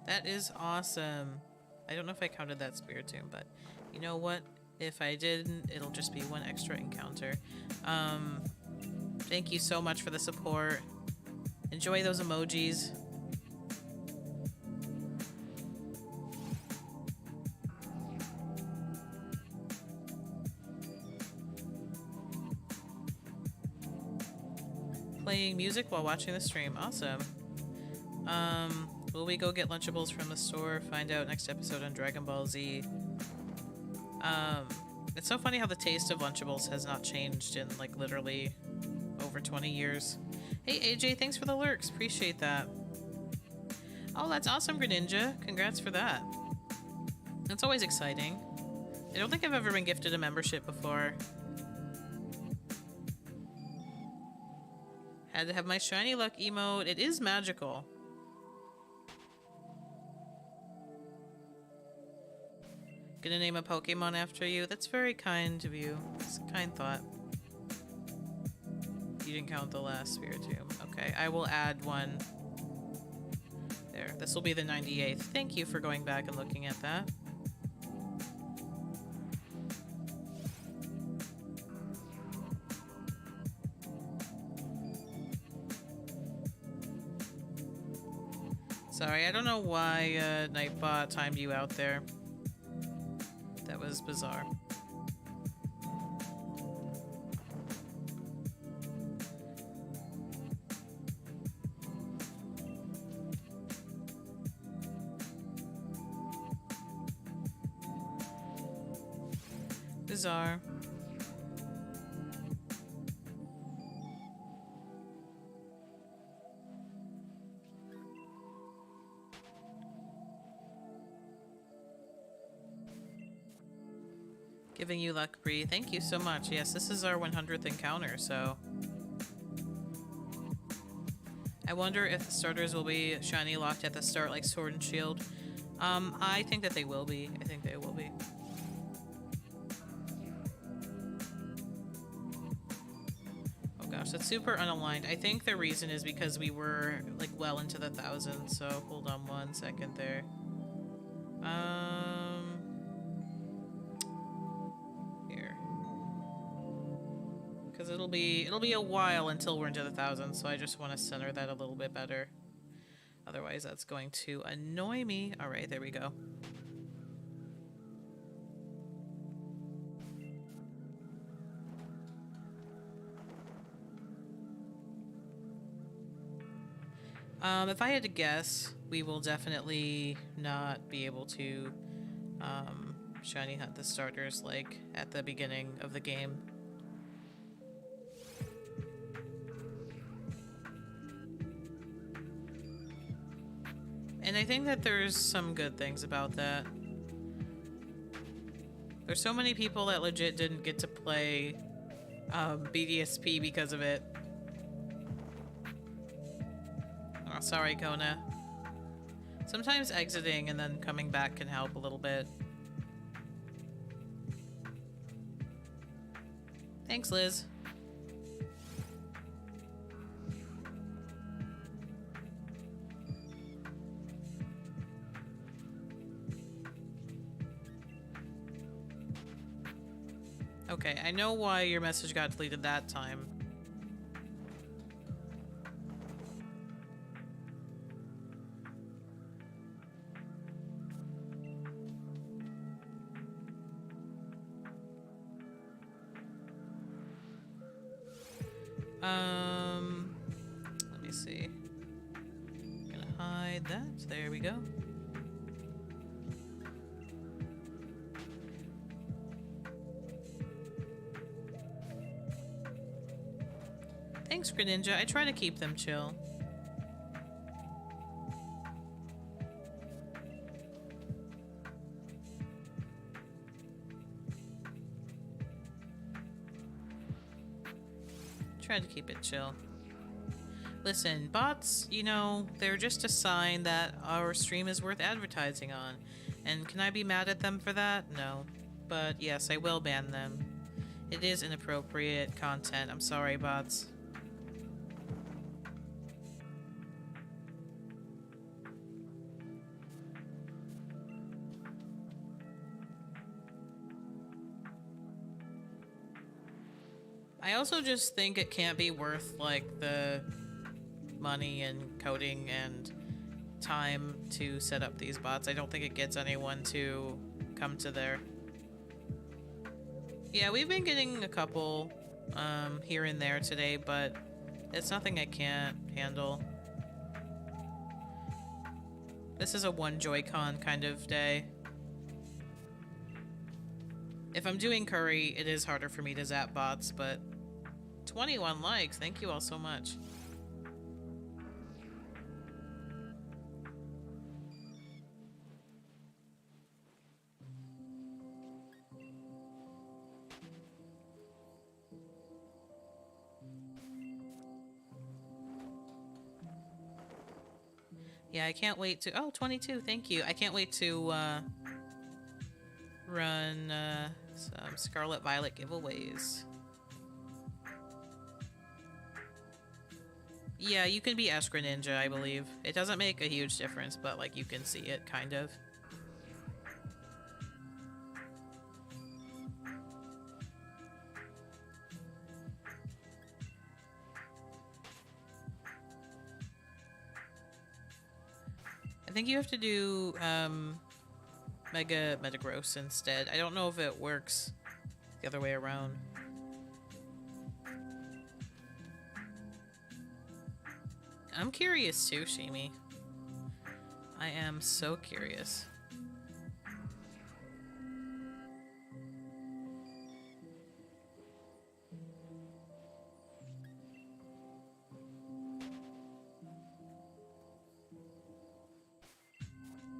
That is awesome. I don't know if I counted that Spiritomb, but you know what? If I didn't, it'll just be one extra encounter. Thank you so much for the support. Enjoy those emojis. Playing music while watching the stream. Awesome. Will we go get Lunchables from the store? Find out next episode on Dragon Ball Z. It's so funny how the taste of Lunchables has not changed in, like, literally over 20 years. Hey, AJ, thanks for the lurks. Appreciate that. Oh, that's awesome, Greninja. Congrats for that. That's always exciting. I don't think I've ever been gifted a membership before. Had to have my shiny luck emote. It is magical. Gonna name a Pokemon after you? That's very kind of you. It's a kind thought. You didn't count the last Spiritomb. Okay, I will add one. There, this will be the 98th. Thank you for going back and looking at that. Sorry, I don't know why Nightbot timed you out there. That was bizarre. Bizarre. Giving you luck, Bree. Thank you so much. Yes, this is our 100th encounter, so... I wonder if the starters will be shiny locked at the start like Sword and Shield. I think that they will be. I think they will be. Oh gosh, that's super unaligned. I think the reason is because we were, like, well into the thousands, so hold on one second there. Because it'll be a while until we're into the thousands, so I just want to center that a little bit better. Otherwise, that's going to annoy me. All right, there we go. If I had to guess, we will definitely not be able to shiny hunt the starters like at the beginning of the game. And I think that there's some good things about that. There's so many people that legit didn't get to play BDSP because of it. Oh, sorry, Kona. Sometimes exiting and then coming back can help a little bit. Thanks, Liz. Okay, I know why your message got deleted that time. Let me see. I'm gonna hide that. There we go. Thanks, Greninja. I try to keep them chill. Try to keep it chill. Listen, bots, you know, they're just a sign that our stream is worth advertising on. And can I be mad at them for that? No. But yes, I will ban them. It is inappropriate content. I'm sorry, bots. I also just think it can't be worth, like, the money and coding and time to set up these bots. I don't think it gets anyone to come to there. Yeah, we've been getting a couple here and there today, but it's nothing I can't handle. This is a one Joy-Con kind of day. If I'm doing curry, it is harder for me to zap bots, but 21 likes. Thank you all so much. Yeah, I can't wait to... Oh, 22, thank you. I can't wait to run some Scarlet Violet giveaways. Yeah, you can be Esper Ninja, I believe. It doesn't make a huge difference, but, like, you can see it, kind of. I think you have to do Mega Metagross instead. I don't know if it works the other way around. I'm curious too, Shimi. I am so curious.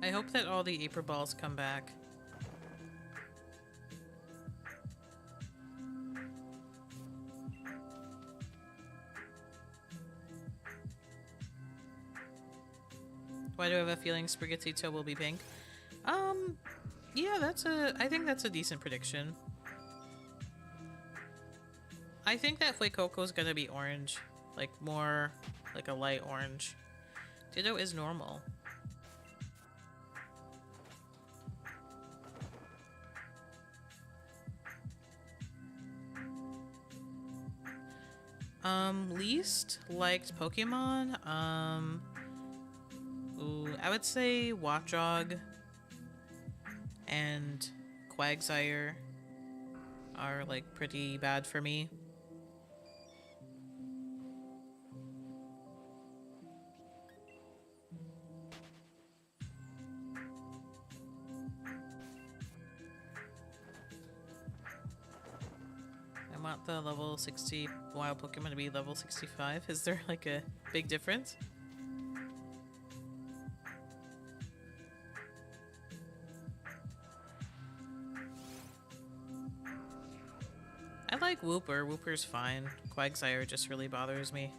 I hope that all the April balls come back. Why do I have a feeling Sprigatito will be pink? Yeah, I think that's a decent prediction. I think that Fuecoco is gonna be orange. Like, more like a light orange. Ditto is normal. Least liked Pokemon? Ooh, I would say Watchog and Quagsire are, like, pretty bad for me. I want the level 60 wild Pokemon to be level 65. Is there, like, a big difference? I like Wooper. Wooper's fine. Quagsire just really bothers me.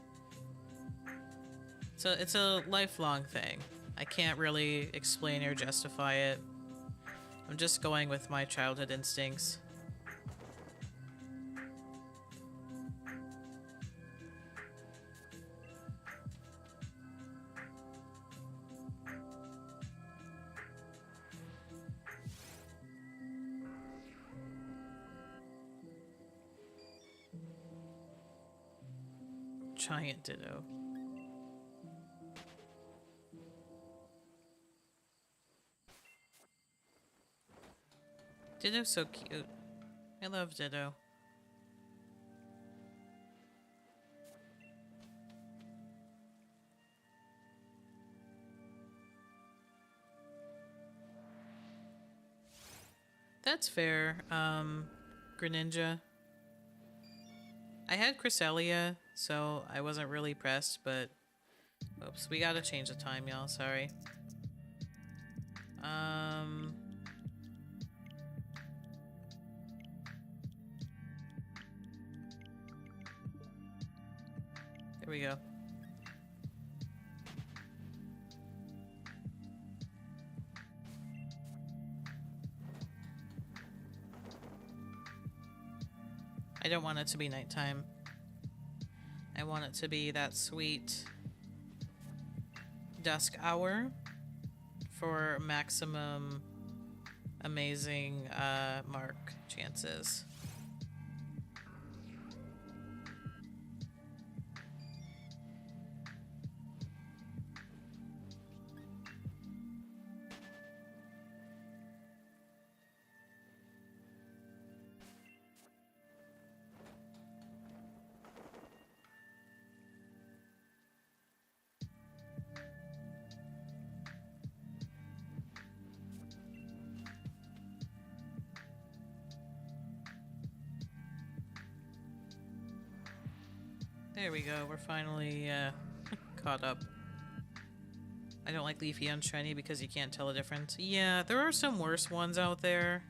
So it's a lifelong thing. I can't really explain or justify it. I'm just going with my childhood instincts. Giant Ditto. Ditto's so cute. I love Ditto. That's fair. Greninja. I had Cresselia, so I wasn't really pressed, but... Oops, we gotta change the time, y'all. Sorry. There we go. I don't want it to be nighttime. I want it to be that sweet dusk hour for maximum amazing mark chances. There we go. We're finally caught up. I don't like Leafeon shiny because you can't tell the difference. Yeah, there are some worse ones out there.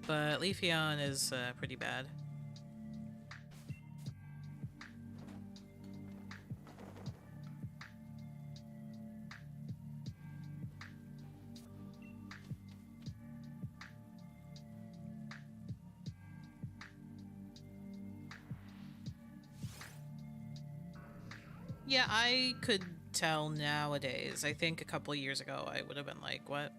But Leafeon is pretty bad. Yeah, I could tell nowadays. I think a couple years ago I would have been like, what?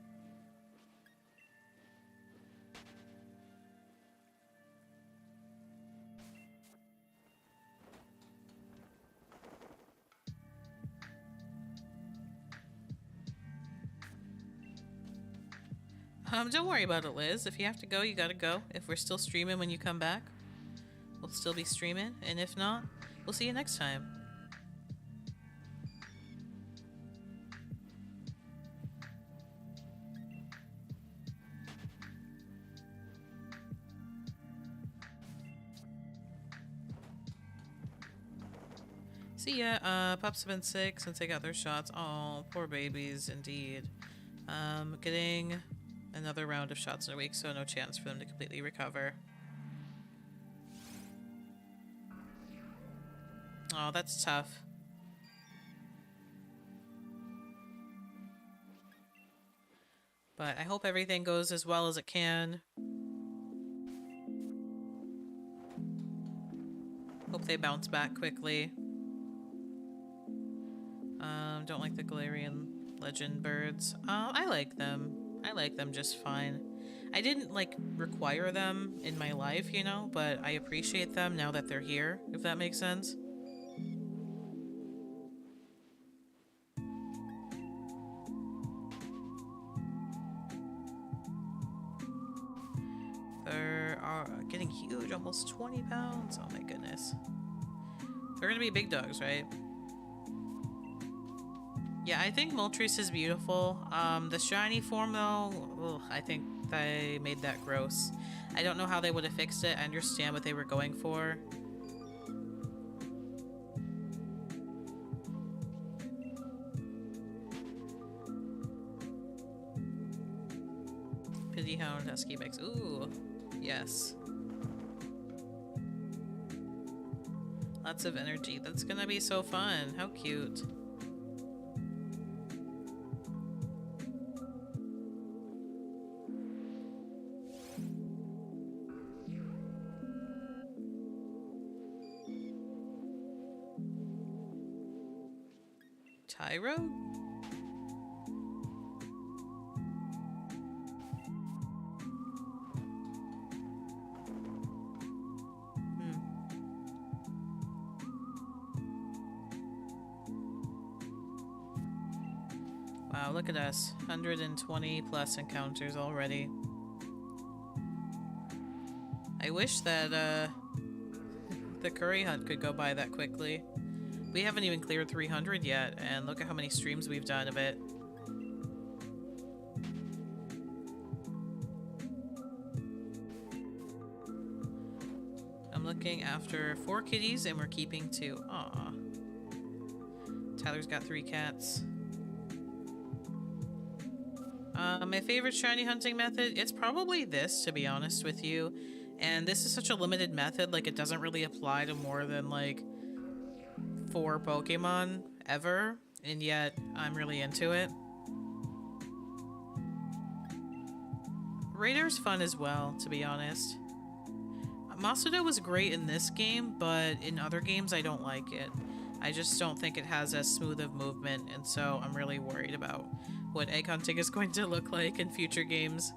Don't worry about it, Liz. If you have to go, you gotta go. If we're still streaming when you come back, we'll still be streaming. And if not, we'll see you next time. See ya. Pups have been sick since they got their shots. Oh, poor babies, indeed. Getting another round of shots in a week, so no chance for them to completely recover. Oh, that's tough. But I hope everything goes as well as it can. Hope they bounce back quickly. Don't like the Galarian legend birds. I like them. I like them just fine. I didn't, like, require them in my life, you know, but I appreciate them now that they're here, if that makes sense. They're getting huge, almost 20 pounds. Oh my goodness. They're gonna be big dogs, right? Yeah, I think Moltres is beautiful. The shiny form, though, ugh, I think they made that gross. I don't know how they would have fixed it. I understand what they were going for. Pityhound Husky Mix. Ooh, yes. Lots of energy. That's gonna be so fun. How cute. Tyro? Wow, look at us. 120 plus encounters already. I wish that the curry hunt could go by that quickly. We haven't even cleared 300 yet, and look at how many streams we've done of it. I'm looking after 4 kitties, and we're keeping 2. Aw. Tyler's got 3 cats. My favorite shiny hunting method? It's probably this, to be honest with you. And this is such a limited method, like it doesn't really apply to more than like 4 Pokemon ever, and yet I'm really into it. Raider's fun as well, to be honest. Masuda was great in this game, but in other games I don't like it. I just don't think it has as smooth of movement, and so I'm really worried about what egg hunting is going to look like in future games.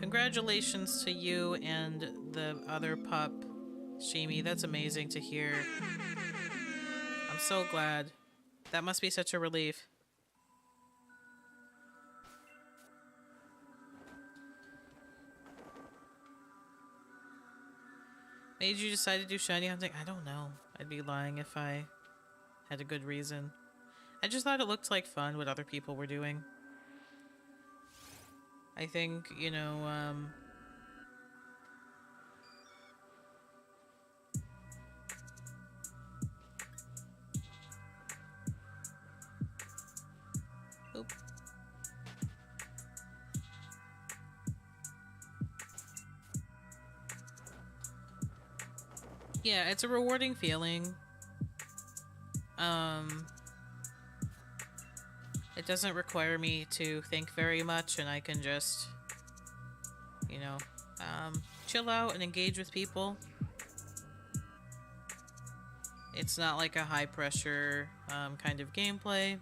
Congratulations to you and the other pup, Shimi. That's amazing to hear. I'm so glad. That must be such a relief. Made you decide to do shiny hunting? I don't know. I'd be lying if I had a good reason. I just thought it looked like fun what other people were doing. I think, you know, oop. Yeah, it's a rewarding feeling. Um, it doesn't require me to think very much, and I can just, you know, chill out and engage with people. It's not like a high pressure kind of gameplay.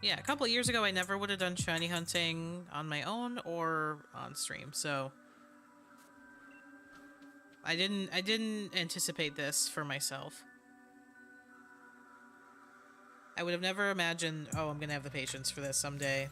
Yeah, a couple years ago I never would have done shiny hunting on my own or on stream, so I didn't anticipate this for myself. I would have never imagined, oh, I'm gonna have the patience for this someday.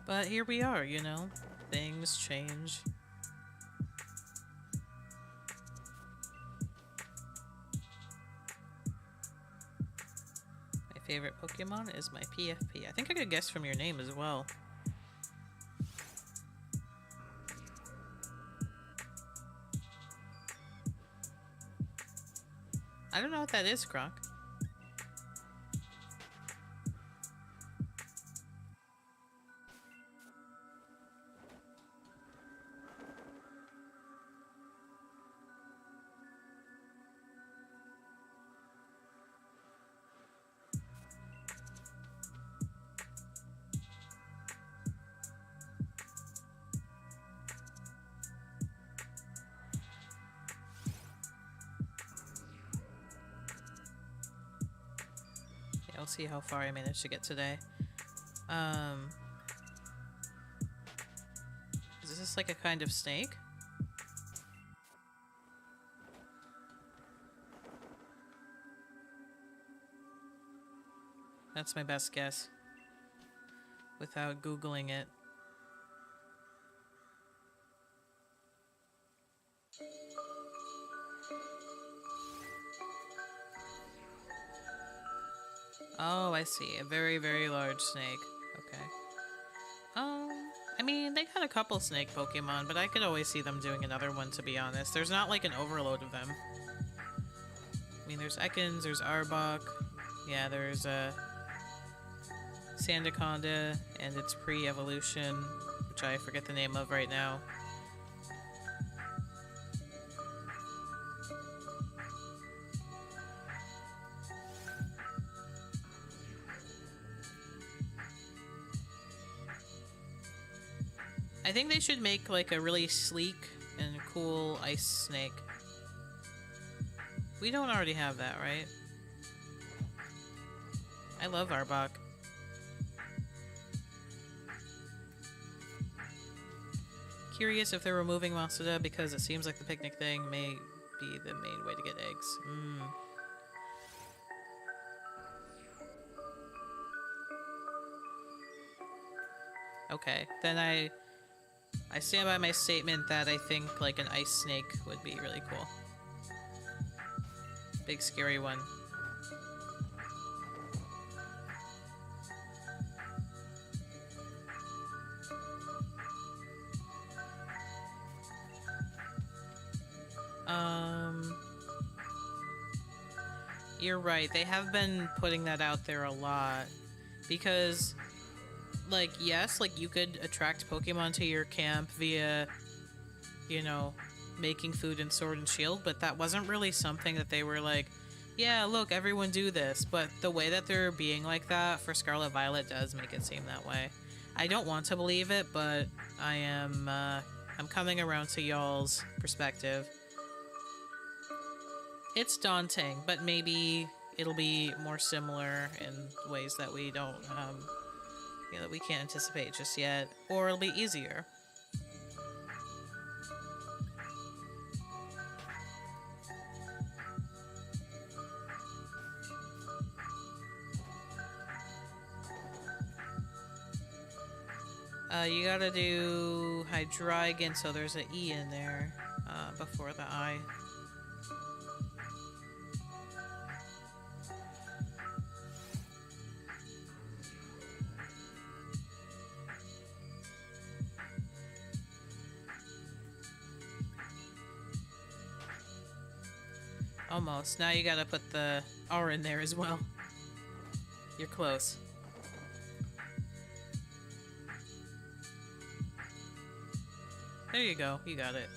But here we are, you know? Things change. My favorite Pokemon is my PFP. I think I could guess from your name as well. I don't know what that is, Croc. I'll see how far I managed to get today. Is this like a kind of snake? That's my best guess. Without Googling it. Oh, I see. A very, very large snake. Okay. I mean, they got a couple snake Pokemon, but I could always see them doing another one, to be honest. There's not like an overload of them. I mean, there's Ekans, there's Arbok. Yeah, there's Sandaconda and its pre-evolution, which I forget the name of right now. I think they should make like a really sleek and cool ice snake. We don't already have that, right? I love Arbok. Curious if they're removing Masuda because it seems like the picnic thing may be the main way to get eggs. Okay, then I stand by my statement that I think like an ice snake would be really cool. Big scary one. You're right. They have been putting that out there a lot because like, yes, like you could attract Pokemon to your camp via, you know, making food in Sword and Shield, but that wasn't really something that they were like, yeah, look, everyone do this. But the way that they're being like that for Scarlet Violet does make it seem that way. I don't want to believe it, but I'm coming around to y'all's perspective. It's daunting, but maybe it'll be more similar in ways that we don't, you know, that we can't anticipate just yet, or it'll be easier. You gotta do Hydreigon, so there's an E in there before the I. Almost. Now you gotta put the R in there as well. You're close. There you go. You got it.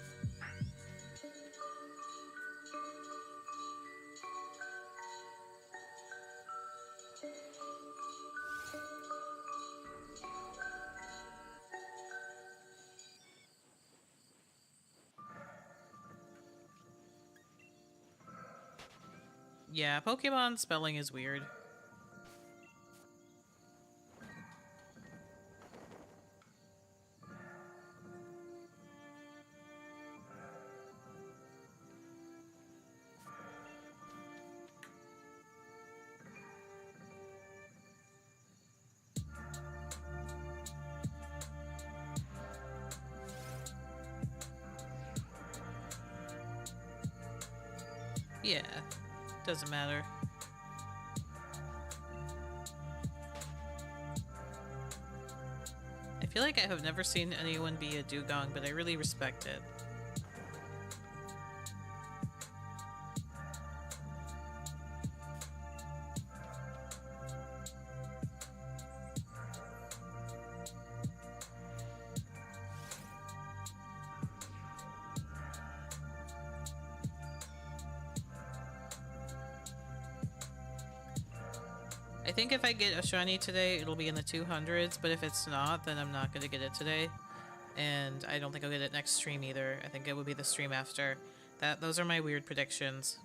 Yeah, Pokemon spelling is weird. Yeah, doesn't matter. I feel like I have never seen anyone be a dugong, but I really respect it. I think if I get a shiny today, it'll be in the 200s, but if it's not, then I'm not going to get it today. And I don't think I'll get it next stream either. I think it would be the stream after. Those are my weird predictions.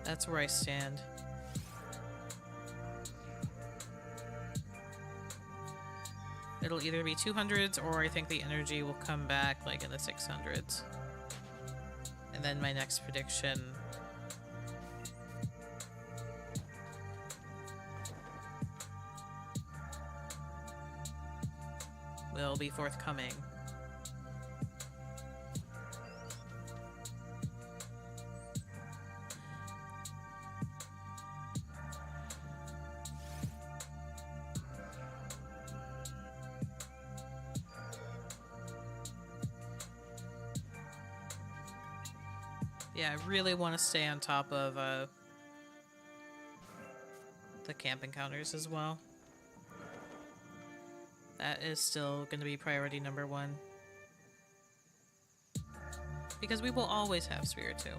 That's where I stand. It'll either be 200s or I think the energy will come back like in the 600s. And then my next prediction will be forthcoming. Yeah, I really want to stay on top of the camp encounters as well. That is still going to be priority number 1. Because we will always have Spiritomb.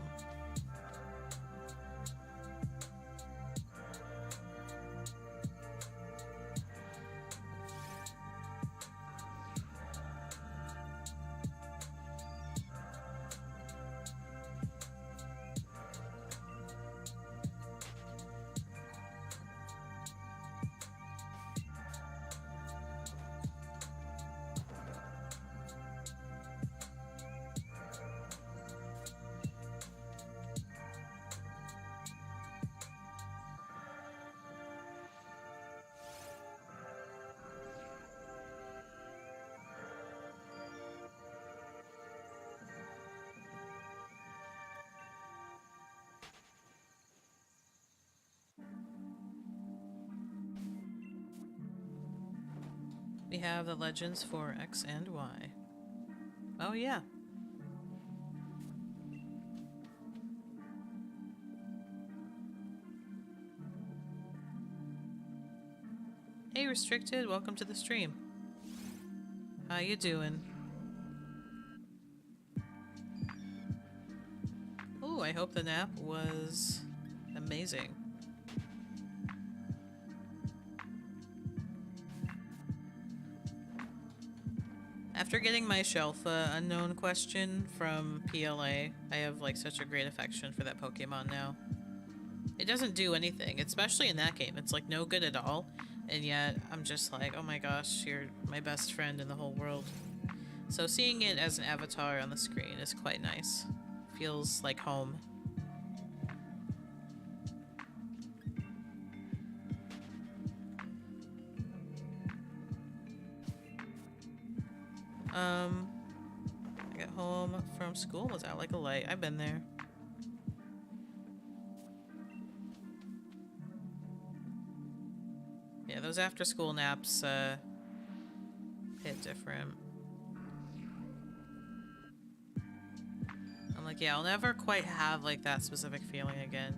We have the legends for X and Y. Oh yeah. Hey Restricted, welcome to the stream. How you doing? Ooh, I hope the nap was amazing. After getting my Shelfa unknown question from PLA, I have like such a great affection for that Pokemon now. It doesn't do anything, especially in that game. It's like no good at all, and yet I'm just like, oh my gosh, you're my best friend in the whole world. So seeing it as an avatar on the screen is quite nice. feels like home. I got home from school, was out like a light. I've been there. Yeah, those after school naps hit different. I'm like, yeah, I'll never quite have like that specific feeling again.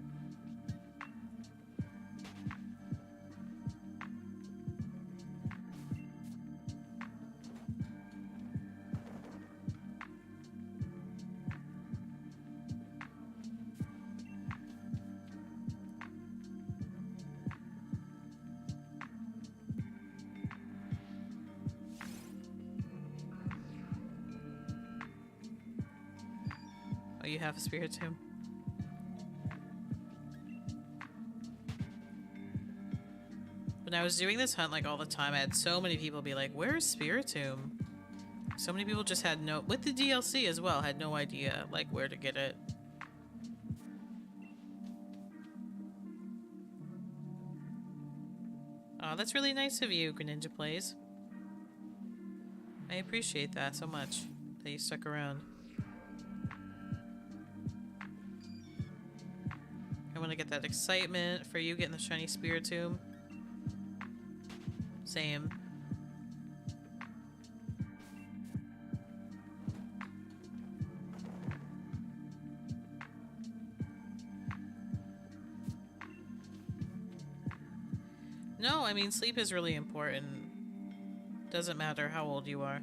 Oh, you have a Spiritomb? When I was doing this hunt like all the time, I had so many people be like, where's Spiritomb? So many people just had no, with the DLC as well, had no idea like where to get it. Oh, that's really nice of you, Greninja Plays. I appreciate that so much, that you stuck around. I want to get that excitement for you getting the shiny Spiritomb. Same. No, I mean, sleep is really important. Doesn't matter how old you are.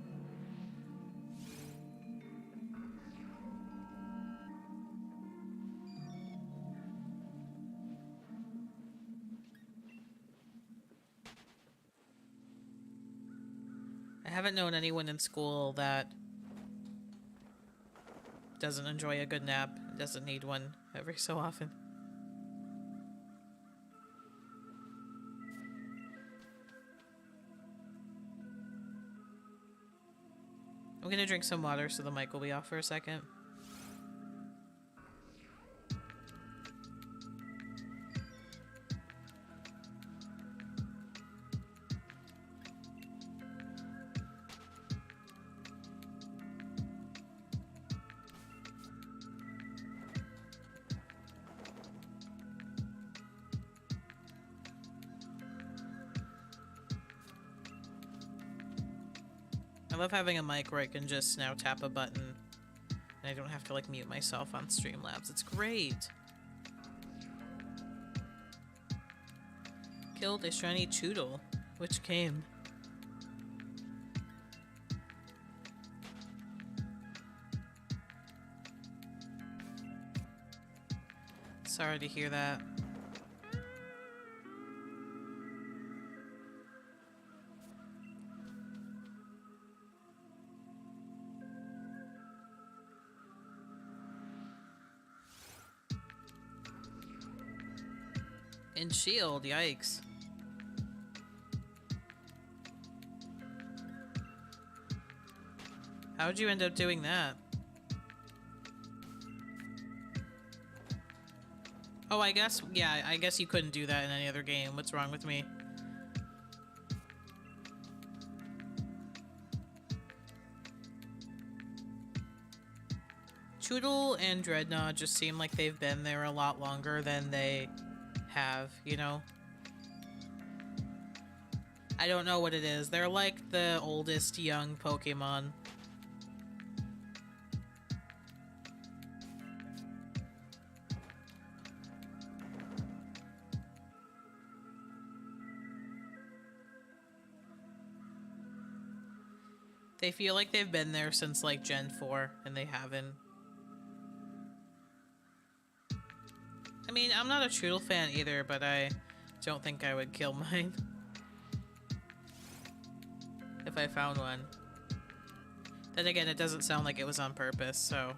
I haven't known anyone in school that doesn't enjoy a good nap, doesn't need one every so often. I'm gonna drink some water so the mic will be off for a second. I love having a mic where I can just now tap a button and I don't have to like mute myself on Streamlabs. It's great. Killed a shiny Choodle, which came. Sorry to hear that. And shield, yikes. How'd you end up doing that? Oh, I guess, yeah, I guess you couldn't do that in any other game. What's wrong with me? Choodle and Dreadnought just seem like they've been there a lot longer than they have, you know? I don't know what it is. They're like the oldest young Pokemon. They feel like they've been there since like Gen 4, and they haven't. I mean, I'm not a Choodle fan either, but I don't think I would kill mine. If I found one. Then again, it doesn't sound like it was on purpose, so...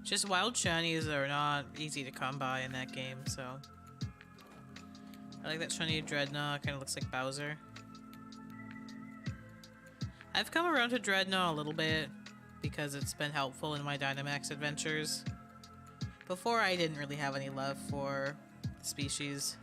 Just wild shinies are not easy to come by in that game, so... I like that shiny Dreadnought, kind of looks like Bowser. I've come around to Dreadnought a little bit because it's been helpful in my Dynamax adventures. Before, I didn't really have any love for the species.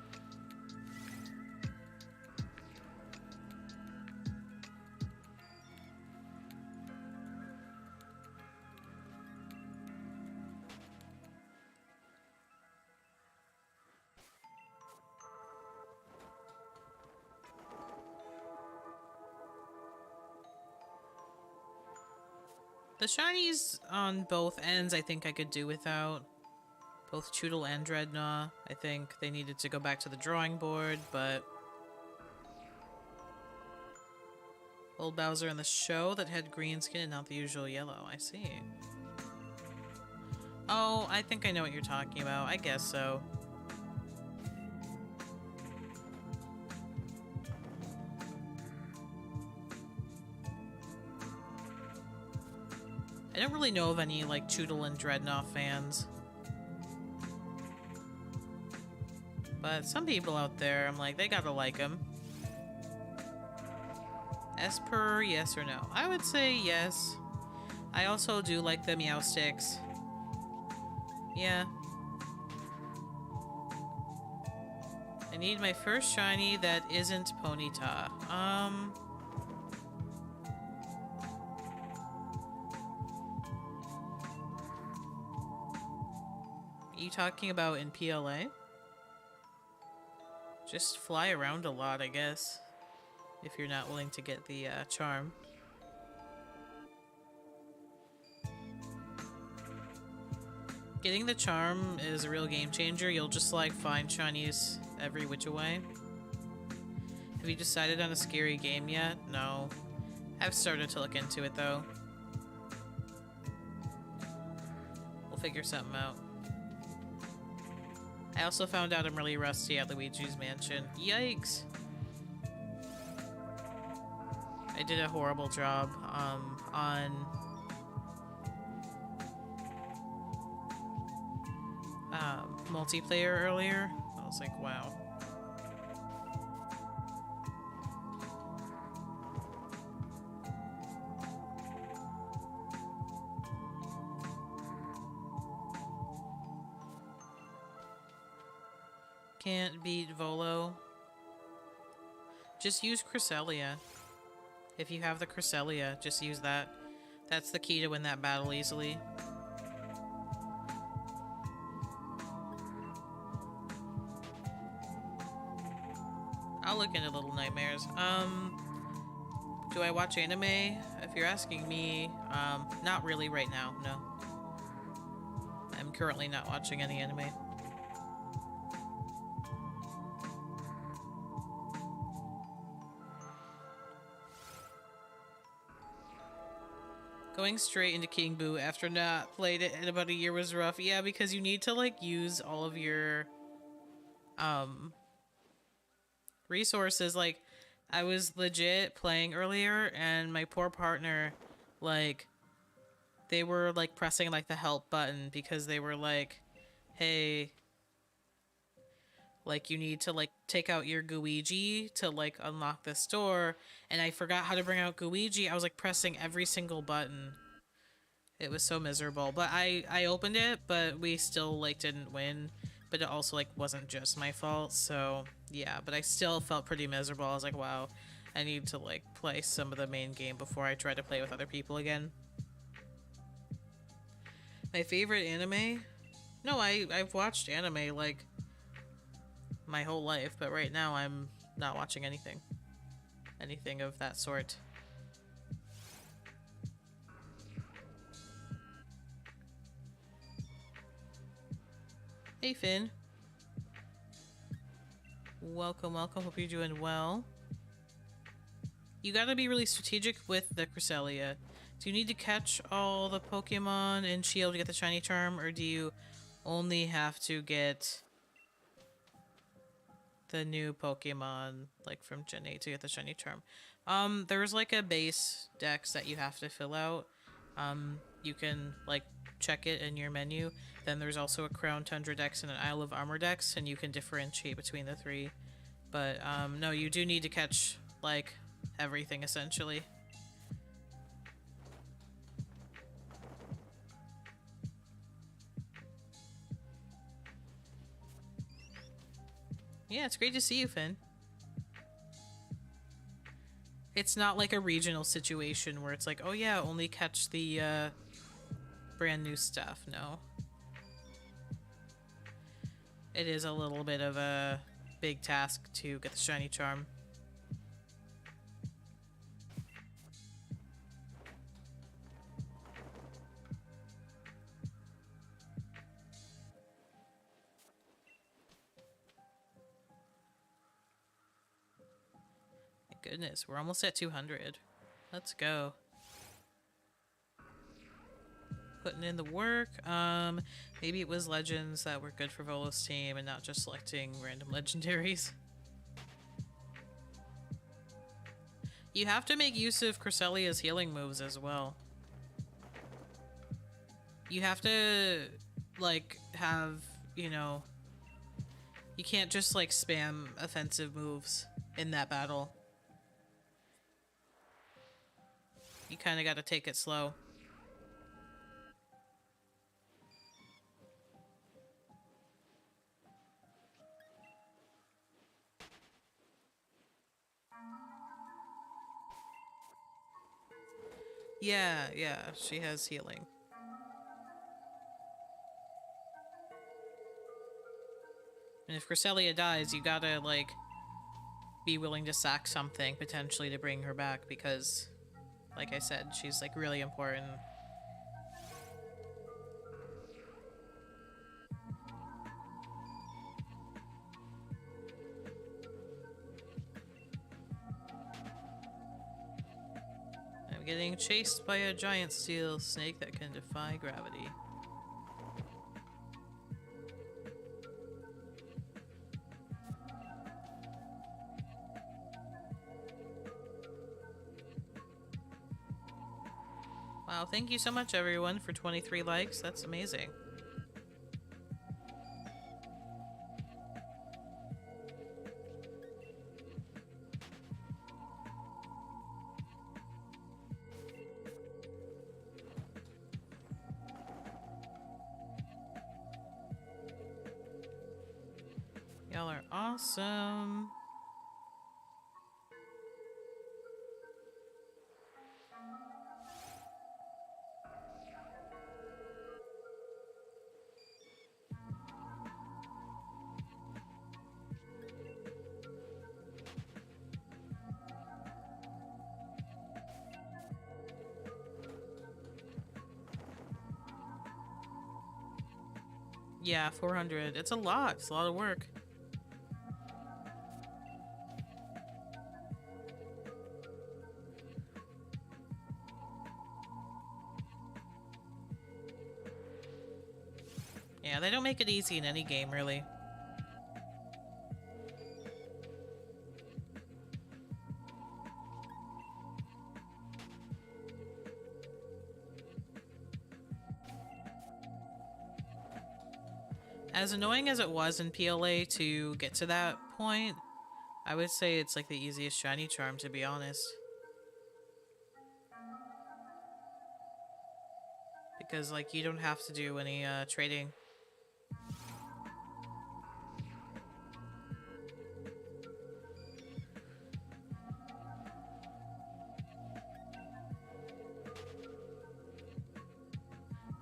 The shinies on both ends I think I could do without. Both Choodle and Dreadnought. I think they needed to go back to the drawing board, but... Old Bowser in the show that had green skin and not the usual yellow. I see. Oh, I think I know what you're talking about. I guess so. I don't really know of any, like, Choodle and Dreadnought fans. But some people out there, I'm like, they gotta like them. Esper, yes or no? I would say yes. I also do like the Meow Sticks. Yeah. I need my first shiny that isn't Ponyta. Are you talking about in PLA? Just fly around a lot, I guess. If you're not willing to get the charm. Getting the charm is a real game changer. You'll just like find shinies every which way. Have you decided on a scary game yet? No. I've started to look into it though. We'll figure something out. I also found out I'm really rusty at Luigi's Mansion. Yikes! I did a horrible job on multiplayer earlier. I was like, wow. Can't beat Volo. Just use Cresselia. If you have the Cresselia, just use that. That's the key to win that battle easily. I'll look into Little Nightmares. Do I watch anime? If you're asking me, not really right now, no. I'm currently not watching any anime. Going straight into King Boo after not played it in about a year was rough. Yeah, because you need to like use all of your resources. Like, I was legit playing earlier and my poor partner, like, they were like pressing like the help button because they were like, hey, like you need to like take out your Gooigi to like unlock this door, and I forgot how to bring out Gooigi. I was like pressing every single button. It was so miserable, but I opened it, but we still like didn't win. But it also like wasn't just my fault, so yeah, but I still felt pretty miserable. I was like, wow, I need to like play some of the main game before I try to play with other people again. My favorite anime? No, I've watched anime like my whole life, but right now I'm not watching anything of that sort. Hey Finn, welcome, welcome. Hope you're doing well. You gotta be really strategic with the Cresselia. Do you need to catch all the Pokemon in Shield to get the shiny charm, or do you only have to get the new Pokemon, like from Gen 8 to get the shiny charm? There's like a base dex that you have to fill out. You can like check it in your menu. Then there's also a Crown Tundra dex and an Isle of Armor dex, and you can differentiate between the three. But no, you do need to catch like everything essentially. Yeah, it's great to see you, Finn. It's not like a regional situation where it's like, oh yeah, only catch the brand new stuff. No. It is a little bit of a big task to get the shiny charm. My goodness, we're almost at 200. Let's go. Putting in the work. Maybe it was legends that were good for Volo's team and not just selecting random legendaries. You have to make use of Cresselia's healing moves as well. You have to, like, have, you know... You can't just, like, spam offensive moves in that battle. You kind of got to take it slow. Yeah, she has healing. And if Cresselia dies, you gotta, like, be willing to sack something, potentially, to bring her back, because, like I said, she's, like, really important. I'm getting chased by a giant steel snake that can defy gravity. Wow, thank you so much everyone for 23 likes. That's amazing. Y'all are awesome. Yeah, 400. It's a lot. It's a lot of work. Yeah, they don't make it easy in any game, really. As annoying as it was in PLA to get to that point, I would say it's like the easiest shiny charm, to be honest. Because, like, you don't have to do any trading.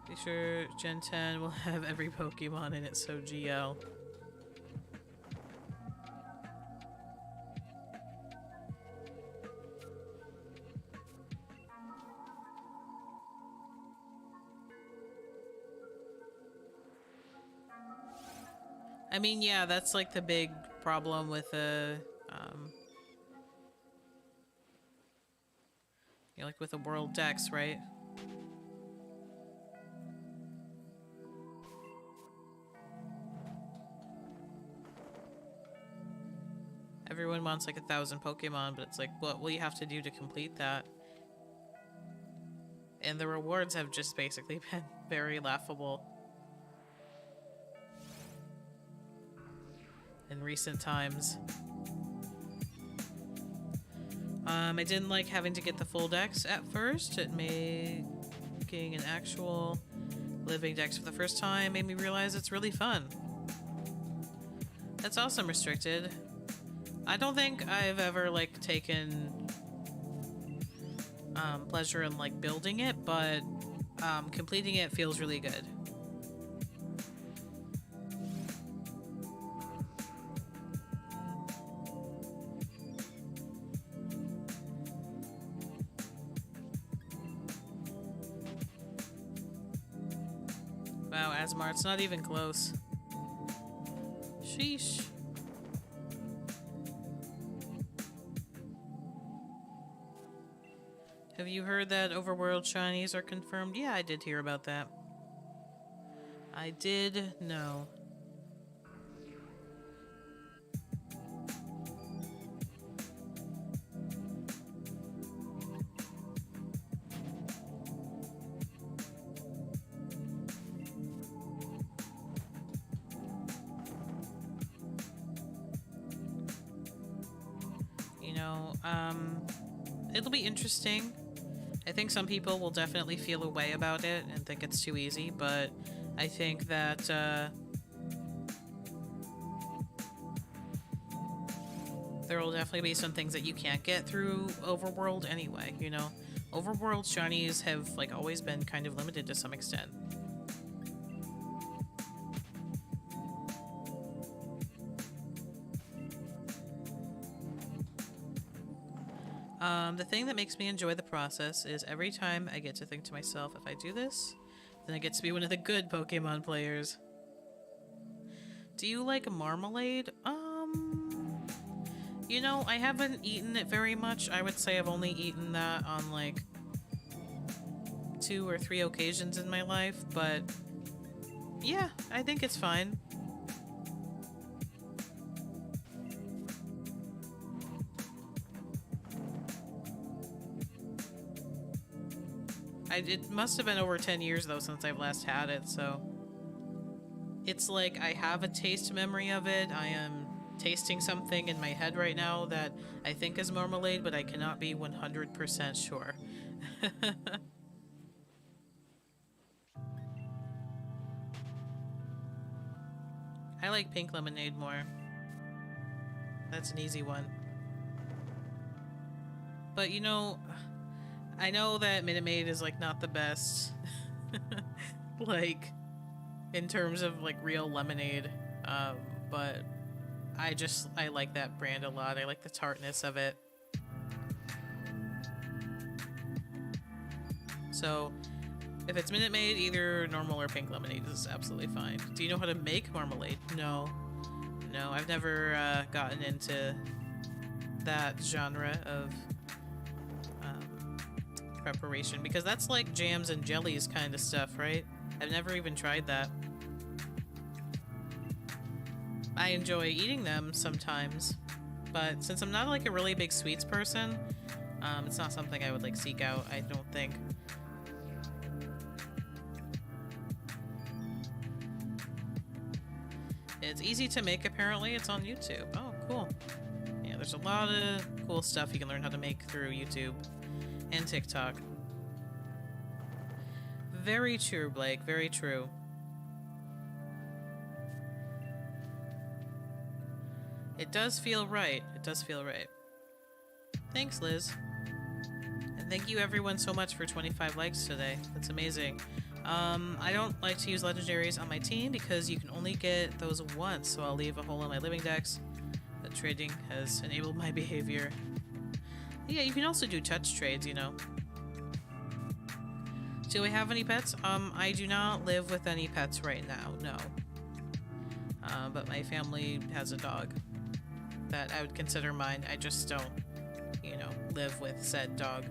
Be sure Gen 10 will have every Pokemon in it, so GL. I mean, yeah, that's like the big problem with the, you know, like with the World Dex, right? Everyone wants like 1,000 Pokemon, but it's like, what will you have to do to complete that? And the rewards have just basically been very laughable in recent times. I didn't like having to get the full dex at first. It making an actual living dex for the first time made me realize it's really fun. It's awesome restricted. I don't think I've ever like taken pleasure in like building it, but completing it feels really good. Wow, Asmar, it's not even close. Sheesh. Have you heard that overworld shinies are confirmed? Yeah, I did hear about that. I did know. You know, it'll be interesting. I think some people will definitely feel a way about it and think it's too easy, but I think that there will definitely be some things that you can't get through Overworld anyway, you know? Overworld shinies have like always been kind of limited to some extent. The thing that makes me enjoy the process is every time I get to think to myself, if I do this, then I get to be one of the good Pokemon players. Do you like marmalade? You know, I haven't eaten it very much. I would say I've only eaten that on like 2 or 3 occasions in my life, but yeah, I think it's fine. It must have been over 10 years though since I've last had it, so it's like I have a taste memory of it. I am tasting something in my head right now that I think is marmalade, but I cannot be 100% sure. I like pink lemonade more. That's an easy one. But you know, I know that Minute Maid is like not the best. Like in terms of like real lemonade, but I like that brand a lot. I like the tartness of it. So if it's Minute Maid, either normal or pink lemonade is absolutely fine. Do you know how to make marmalade? No. No, I've never gotten into that genre of preparation, because that's like jams and jellies kind of stuff, right? I've never even tried that. I enjoy eating them sometimes, but since I'm not like a really big sweets person, it's not something I would like seek out, I don't think. It's easy to make, apparently. It's on YouTube. Oh, cool. Yeah, there's a lot of cool stuff you can learn how to make through YouTube and TikTok. Very true, Blake. Very true. It does feel right. It does feel right. Thanks, Liz. And thank you everyone so much for 25 likes today. That's amazing. I don't like to use legendaries on my team because you can only get those once, so I'll leave a hole in my living dex. But trading has enabled my behavior. Yeah, you can also do touch trades, you know. Do I have any pets? I do not live with any pets right now, no. But my family has a dog that I would consider mine. I just don't, you know, live with said dog.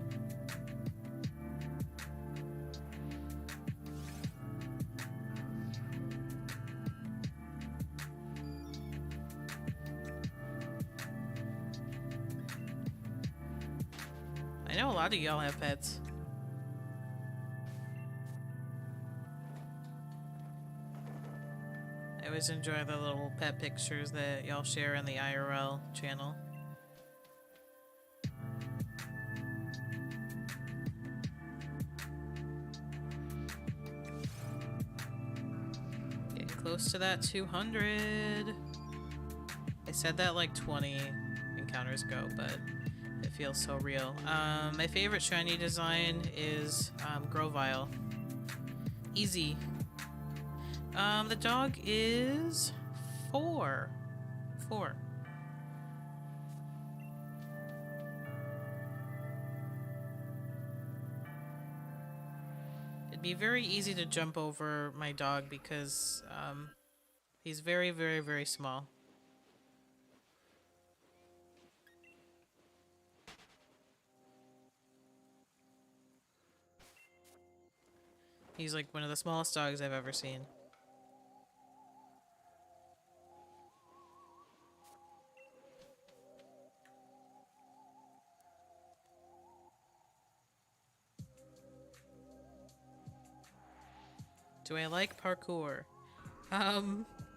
I know a lot of y'all have pets. I always enjoy the little pet pictures that y'all share in the IRL channel. Getting close to that 200. said that like 20 encounters ago, but it feels so real. My favorite shiny design is Grovyle. Easy. The dog is 4. 4. It'd be very easy to jump over my dog because he's very, very, very small. He's like one of the smallest dogs I've ever seen. Do I like parkour?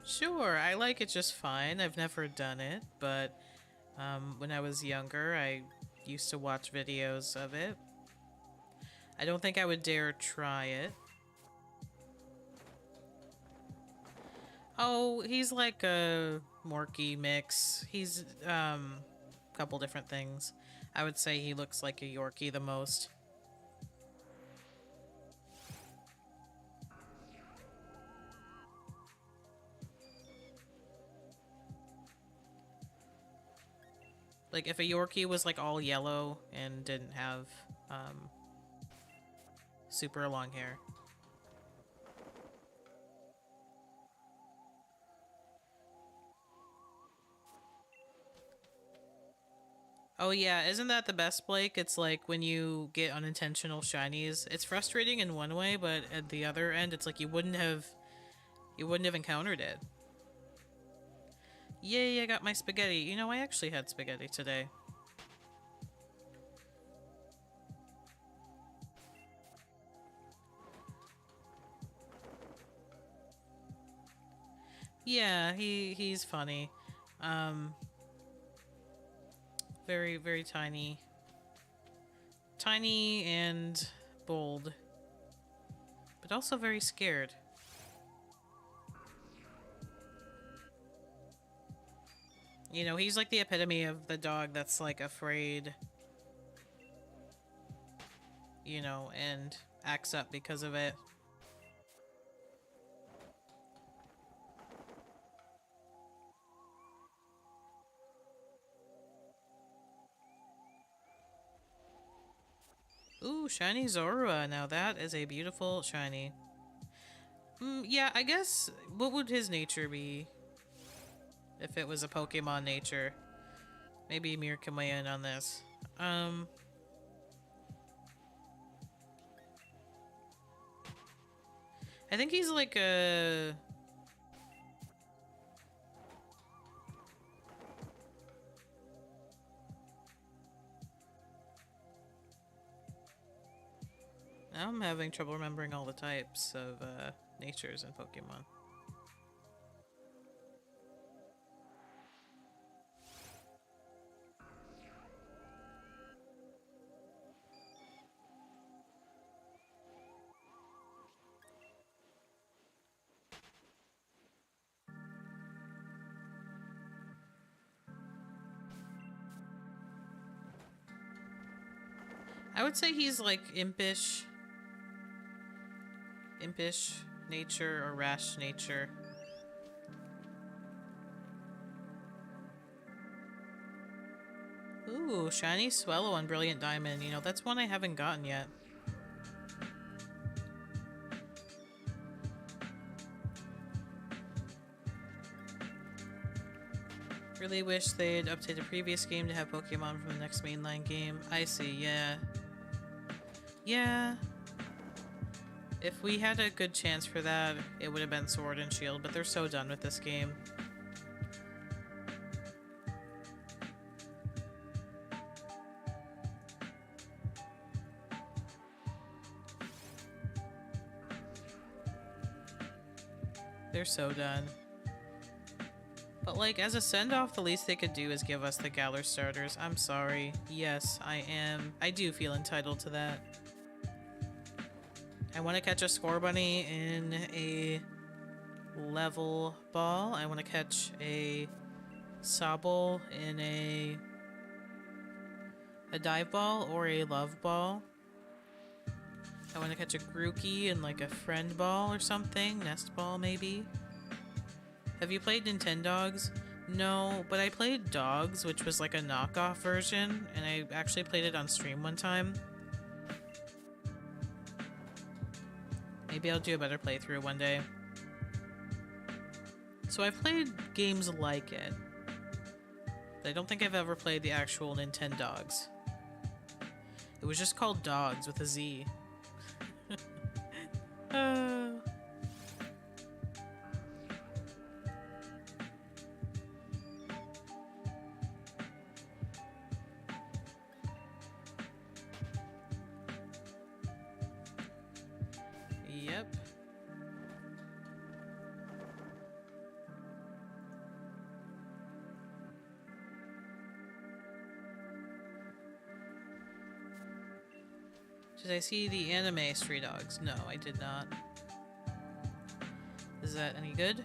Sure, I like it just fine. I've never done it, but when I was younger, I used to watch videos of it. I don't think I would dare try it. Oh, he's like a Morky mix. He's a couple different things. I would say he looks like a Yorkie the most. Like, if a Yorkie was, like, all yellow and didn't have, super long hair. Oh yeah, isn't that the best, Blake? It's like when you get unintentional shinies. It's frustrating in one way, but at the other end, it's like you wouldn't have encountered it. Yay, I got my spaghetti. You know, I actually had spaghetti today. Yeah, he's funny. Very, very tiny. Tiny and bold. But also very scared. You know, he's like the epitome of the dog that's like afraid. You know, and acts up because of it. Ooh, shiny Zorua. Now that is a beautiful shiny. Yeah, I guess, what would his nature be? If it was a Pokemon nature. Maybe Mir can weigh in on this. I think he's like a... Now I'm having trouble remembering all the types of natures in Pokemon. I would say he's like impish. Impish nature or rash nature. Ooh, shiny Swellow on Brilliant Diamond. You know, that's one I haven't gotten yet. Really wish they'd update the previous game to have Pokemon from the next mainline game. I see, yeah. Yeah. If we had a good chance for that, it would have been Sword and Shield, but they're so done with this game. They're so done. But like, as a send-off, the least they could do is give us the Galar starters. I'm sorry. Yes, I do feel entitled to that. I want to catch a Scorbunny in a level ball. I want to catch a Sobble in a dive ball or a love ball. I want to catch a Grookey in like a friend ball or something. Nest ball, maybe. Have you played Nintendogs? No, but I played Dogs, which was like a knockoff version, and I actually played it on stream one time. Maybe I'll do a better playthrough one day. So I've played games like it, but I don't think I've ever played the actual Nintendogs. It was just called Dogs with a Z. Yep. Did I see the anime Stray Dogs? No, I did not. Is that any good?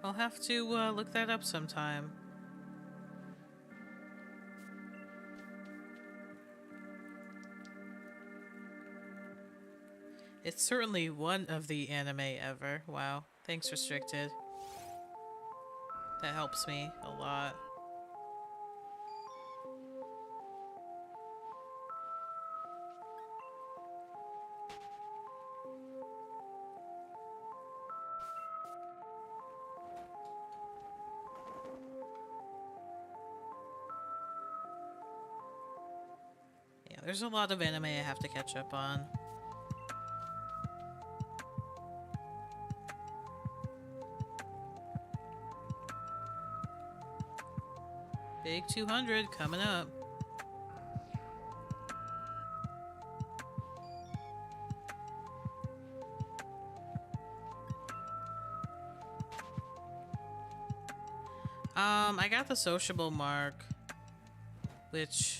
I'll have to look that up sometime. It's certainly one of the anime ever. Wow. Thanks, Restricted. That helps me a lot. Yeah, there's a lot of anime I have to catch up on. Big 200 coming up. I got the sociable mark, which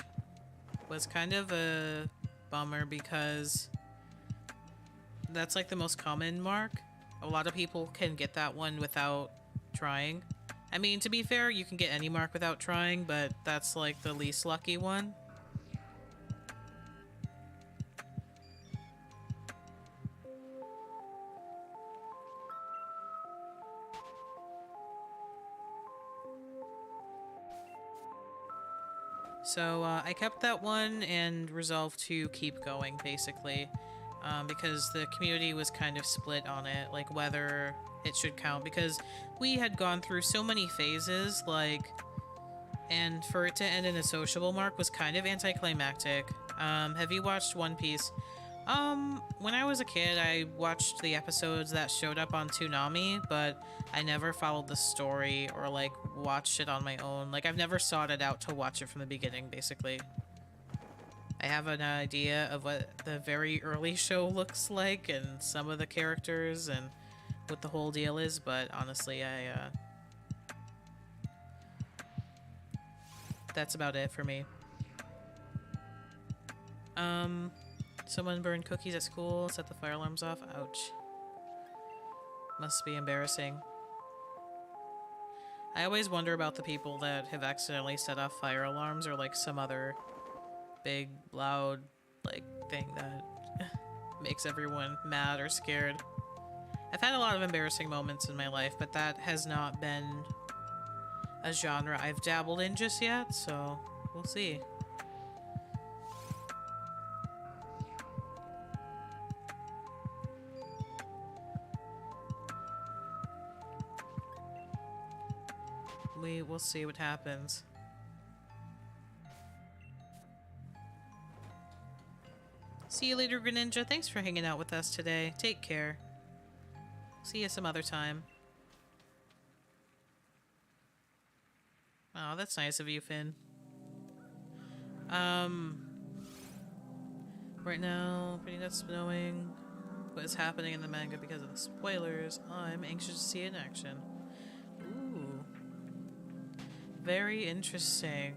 was kind of a bummer because that's like the most common mark. A lot of people can get that one without trying. I mean, to be fair, you can get any mark without trying, but that's like the least lucky one. So I kept that one and resolved to keep going, basically, because the community was kind of split on it, like whether it should count, because we had gone through so many phases, like, and for it to end in a sociable mark was kind of anticlimactic. Have you watched One Piece? When I was a kid, I watched the episodes that showed up on Toonami, but I never followed the story or, like, watched it on my own. Like, I've never sought it out to watch it from the beginning, basically. I have an idea of what the very early show looks like and some of the characters and what the whole deal is, but honestly, that's about it for me. Someone burned cookies at school, set the fire alarms off. Ouch. Must be embarrassing. I always wonder about the people that have accidentally set off fire alarms or like some other big, loud, like, thing that makes everyone mad or scared. I've had a lot of embarrassing moments in my life, but that has not been a genre I've dabbled in just yet, so we'll see. We'll see what happens. See you later, Greninja. Thanks for hanging out with us today. Take care. See you some other time. Oh, that's nice of you, Finn. Right now, pretty not snowing. what is happening in the manga because of the spoilers. I'm anxious to see it in action. Ooh. Very interesting.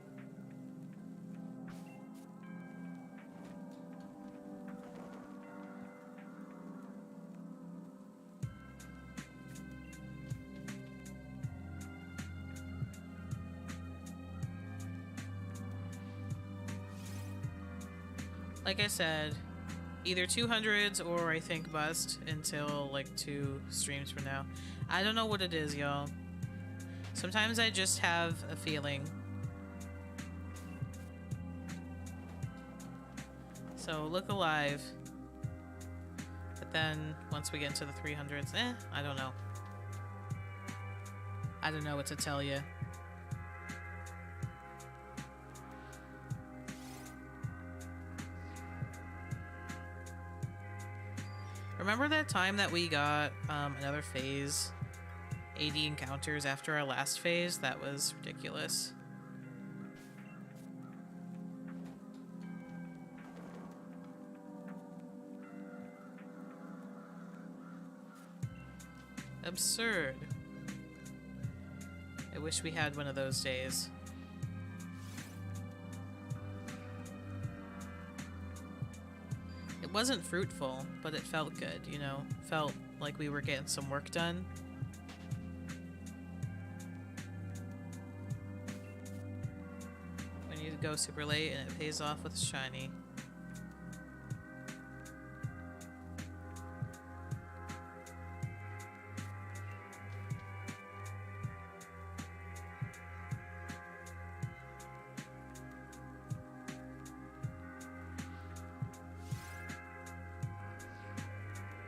Like I said, either 200s or I think bust until like 2 streams from now. I don't know what it is, y'all. Sometimes I just have a feeling. So look alive. But then once we get into the 300s, I don't know. I don't know what to tell you. Remember that time that we got another phase? 80 encounters after our last phase? That was ridiculous. Absurd. I wish we had one of those days. It wasn't fruitful, but it felt good, you know? Felt like we were getting some work done. When you go super late and it pays off with shiny.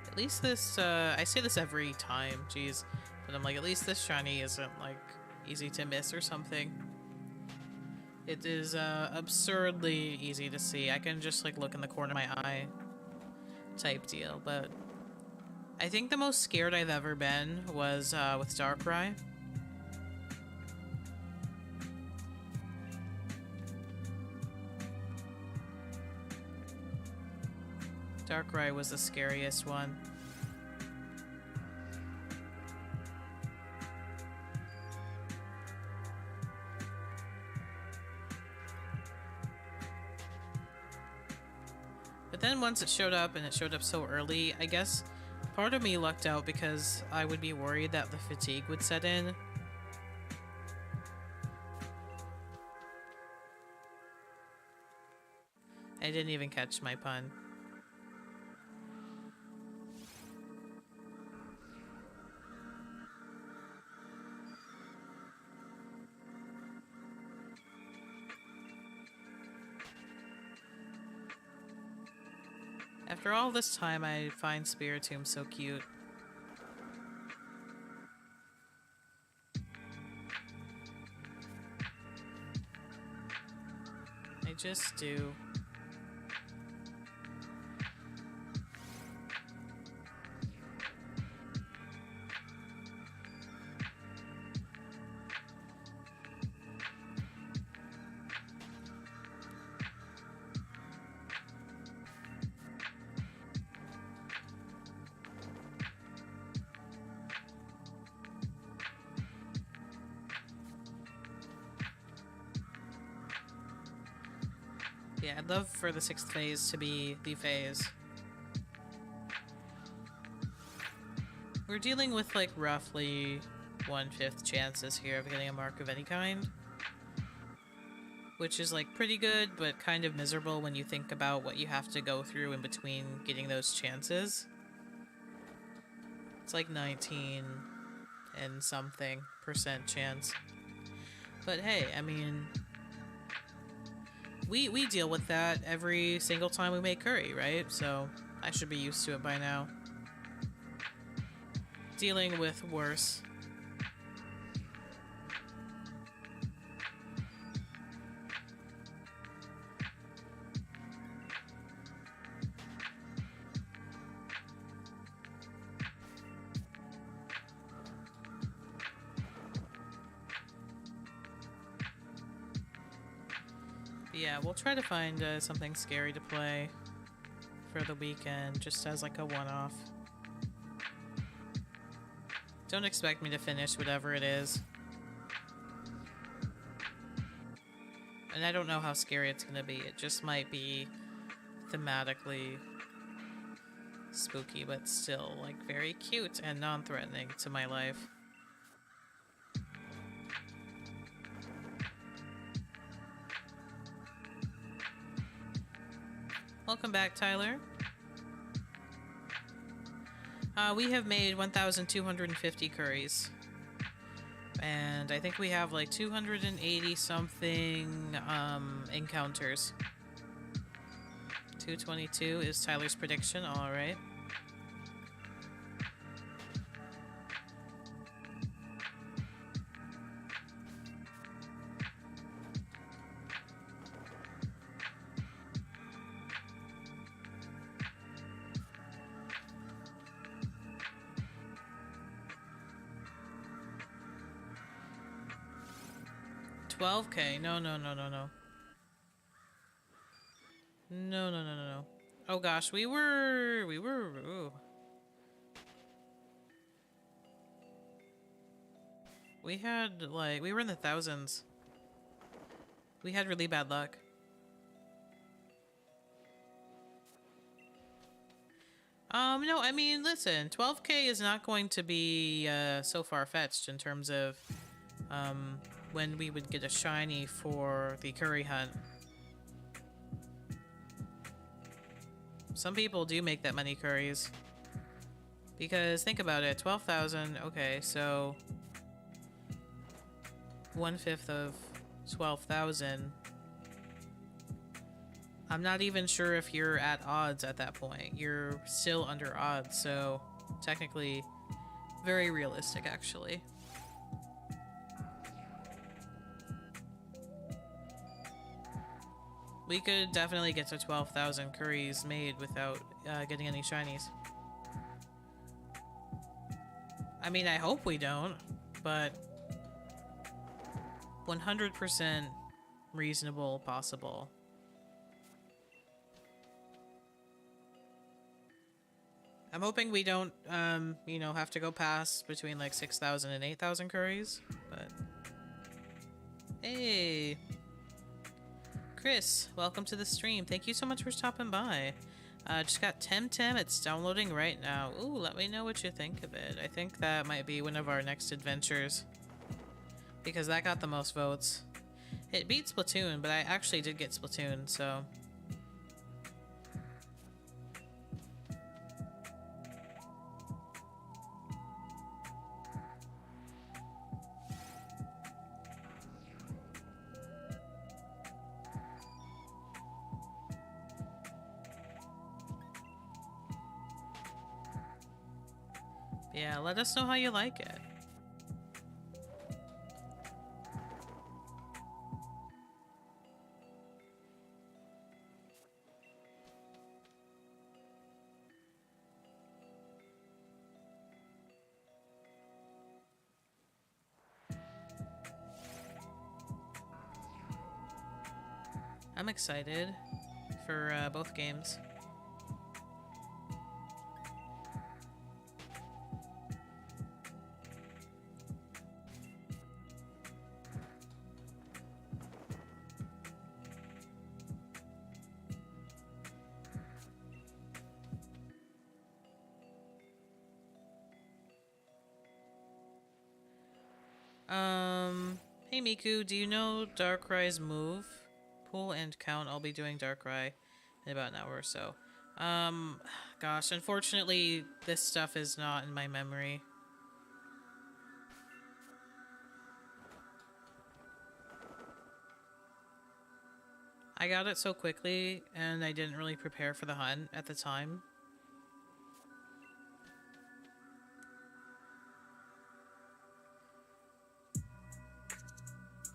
At least this, I say this every time, jeez, but I'm like, at least this shiny isn't, like, easy to miss or something. It is, absurdly easy to see. I can just, like, look in the corner of my eye type deal, but I think the most scared I've ever been was, with Darkrai. Darkrai was the scariest one. But then once it showed up, and it showed up so early, I guess part of me lucked out because I would be worried that the fatigue would set in. I didn't even catch my pun. After all this time, I find Spiritomb so cute. I just do. Yeah, I'd love for the 6th phase to be the phase. We're dealing with like roughly 1/5 chances here of getting a mark of any kind. Which is like pretty good, but kind of miserable when you think about what you have to go through in between getting those chances. It's like 19 and something % chance. But hey, I mean, we deal with that every single time we make curry, right? So I should be used to it by now. Dealing with worse. Yeah, we'll try to find something scary to play for the weekend, just as like a one-off. Don't expect me to finish whatever it is. And I don't know how scary it's gonna be. It just might be thematically spooky, but still, like, very cute and non-threatening to my life. Welcome back, Tyler. We have made 1,250 curries. And I think we have like 280 something encounters. 222 is Tyler's prediction, alright. $12K. No. No. Oh gosh, we were, ooh. We had, like, we were in the thousands. We had really bad luck. No, I mean, listen, 12K is not going to be, so far-fetched in terms of, when we would get a shiny for the curry hunt. Some people do make that many curries. Because think about it, 12,000, okay, so 1/5 of 12,000. I'm not even sure if you're at odds at that point. You're still under odds, so technically very realistic actually. We could definitely get to 12,000 curries made without getting any shinies. I mean, I hope we don't, but 100% reasonable, possible. I'm hoping we don't, you know, have to go past between like 6,000 and 8,000 curries, but... Hey! Chris, welcome to the stream. Thank you so much for stopping by. Just got Temtem. It's downloading right now. Ooh, let me know what you think of it. I think that might be one of our next adventures, because that got the most votes. It beat Splatoon, but I actually did get Splatoon, so... Yeah, let us know how you like it. I'm excited for both games. Hey Miku, do you know Darkrai's move? Pull and count. I'll be doing Darkrai in about an hour or so. Gosh, unfortunately, this stuff is not in my memory. I got it so quickly, and I didn't really prepare for the hunt at the time.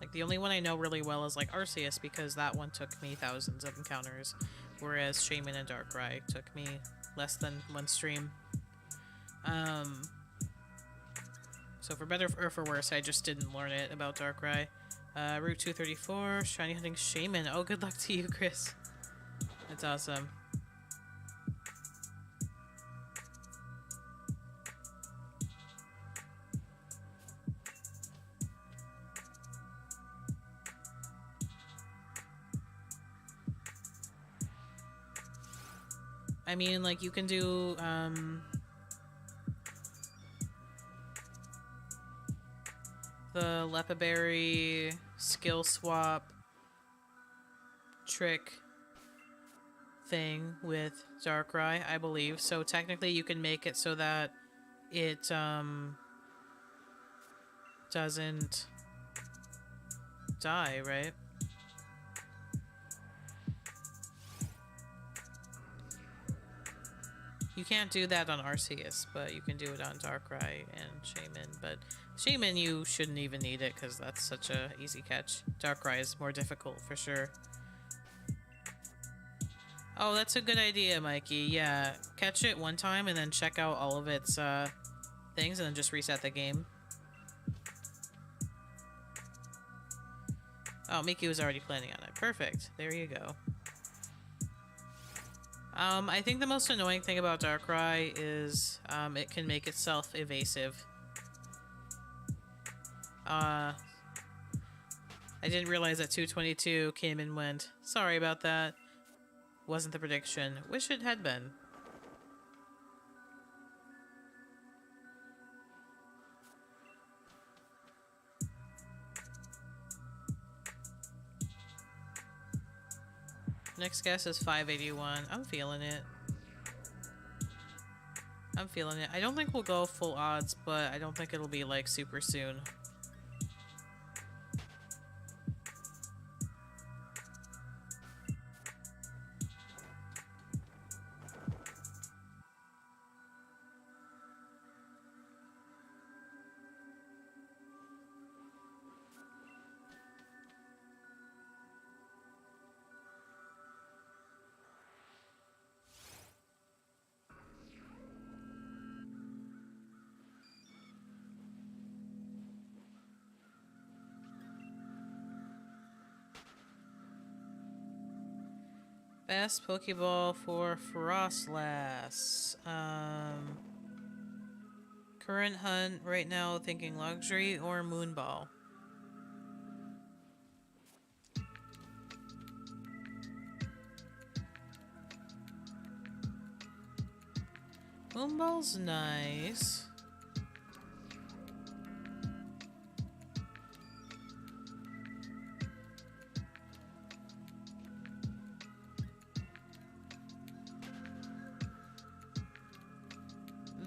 Like, the only one I know really well is, like, Arceus, because that one took me thousands of encounters, whereas Shaman and Darkrai took me less than one stream. So for better or for worse, I just didn't learn it about Darkrai. Route 234, shiny hunting Shaman. Oh, good luck to you, Chris. That's awesome. I mean, like, you can do, the Lepaberry skill swap trick thing with Darkrai, I believe. So technically you can make it so that it, doesn't die, right? You can't do that on Arceus, but you can do it on Darkrai and Shaman. But Shaman, you shouldn't even need it because that's such a easy catch. Darkrai is more difficult for sure. Oh, that's a good idea, Mikey. Yeah, catch it one time and then check out all of its things and then just reset the game. Oh, Mickey was already planning on it. Perfect. There you go. I think the most annoying thing about Darkrai is it can make itself evasive. I didn't realize that 222 came and went. Sorry about that. Wasn't the prediction. Wish it had been. Next guess is 581. I'm feeling it. I'm feeling it. I don't think we'll go full odds, but I don't think it'll be like super soon. Best Pokeball for Frostlass. Current hunt right now, thinking luxury or Moonball. Moonball's nice.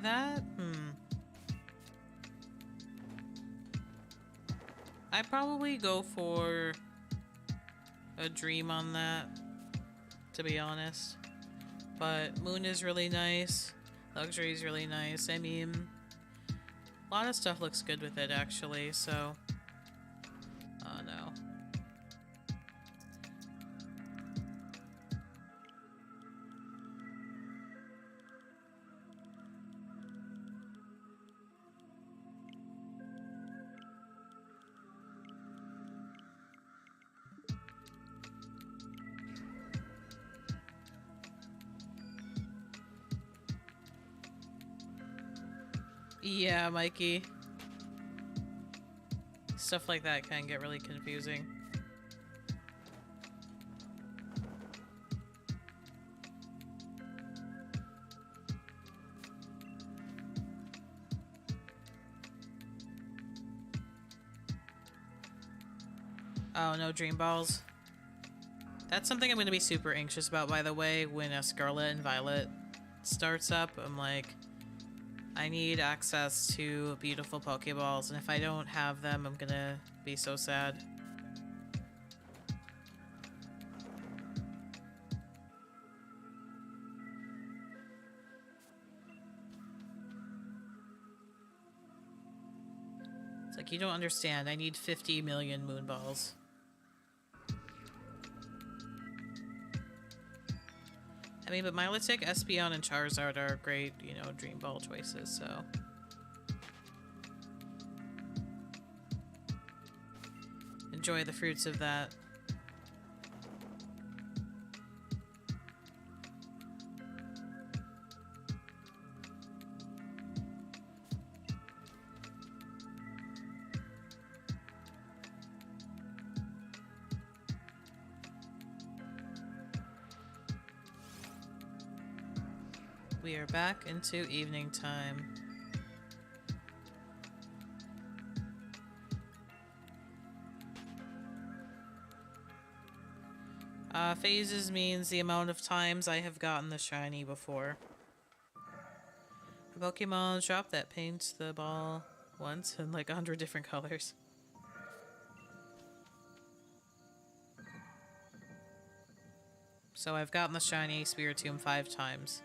That, I'd probably go for a Dream on that, to be honest. But Moon is really nice. Luxury is really nice. I mean, a lot of stuff looks good with it, actually, so... Oh, no. Yeah, Mikey. Stuff like that can get really confusing. Oh, no Dream Balls. That's something I'm going to be super anxious about, by the way, when Scarlet and Violet starts up. I'm like, I need access to beautiful Pokeballs, and if I don't have them, I'm gonna be so sad. It's like, you don't understand. I need 50 million Moonballs. I mean, but Milotic, Espeon, and Charizard are great, you know, Dream Ball choices, so... Enjoy the fruits of that. We are back into evening time. Phases means the amount of times I have gotten the shiny before. A Pokemon shop that paints the ball once in like 100 different colors. So I've gotten the shiny Spiritomb 5 times.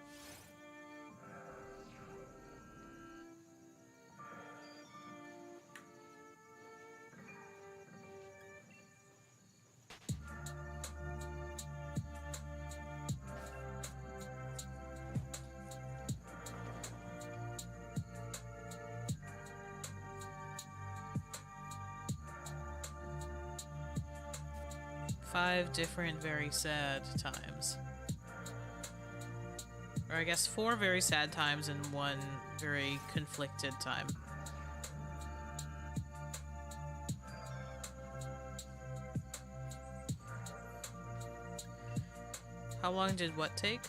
Five different very sad times. Or I guess 4 very sad times and 1 very conflicted time. How long did what take?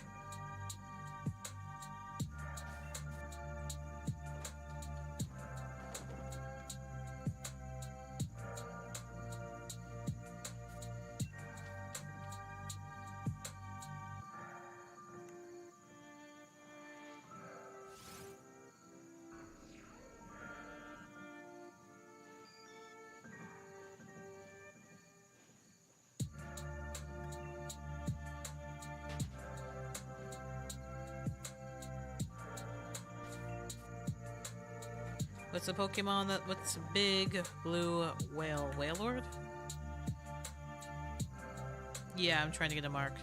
What's a Pokemon that... What's big blue whale? Whalelord? Yeah, I'm trying to get a mark.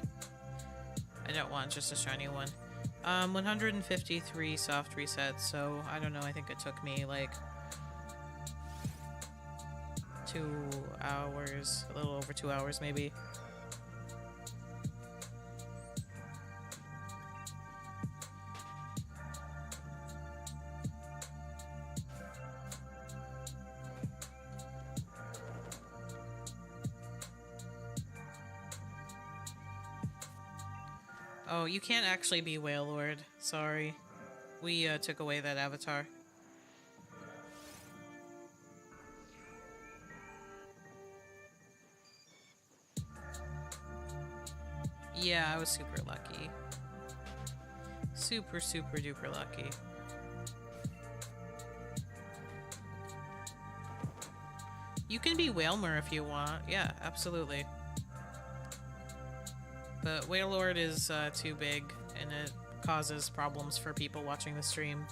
I don't want just a shiny one. 153 soft resets, so I don't know, I think it took me like 2 hours, a little over 2 hours maybe. Oh, you can't actually be Whalelord. Sorry. We took away that avatar. Yeah, I was super lucky. Super, super duper lucky. You can be Whalmer if you want. Yeah, absolutely. But Whalelord is too big, and it causes problems for people watching the stream.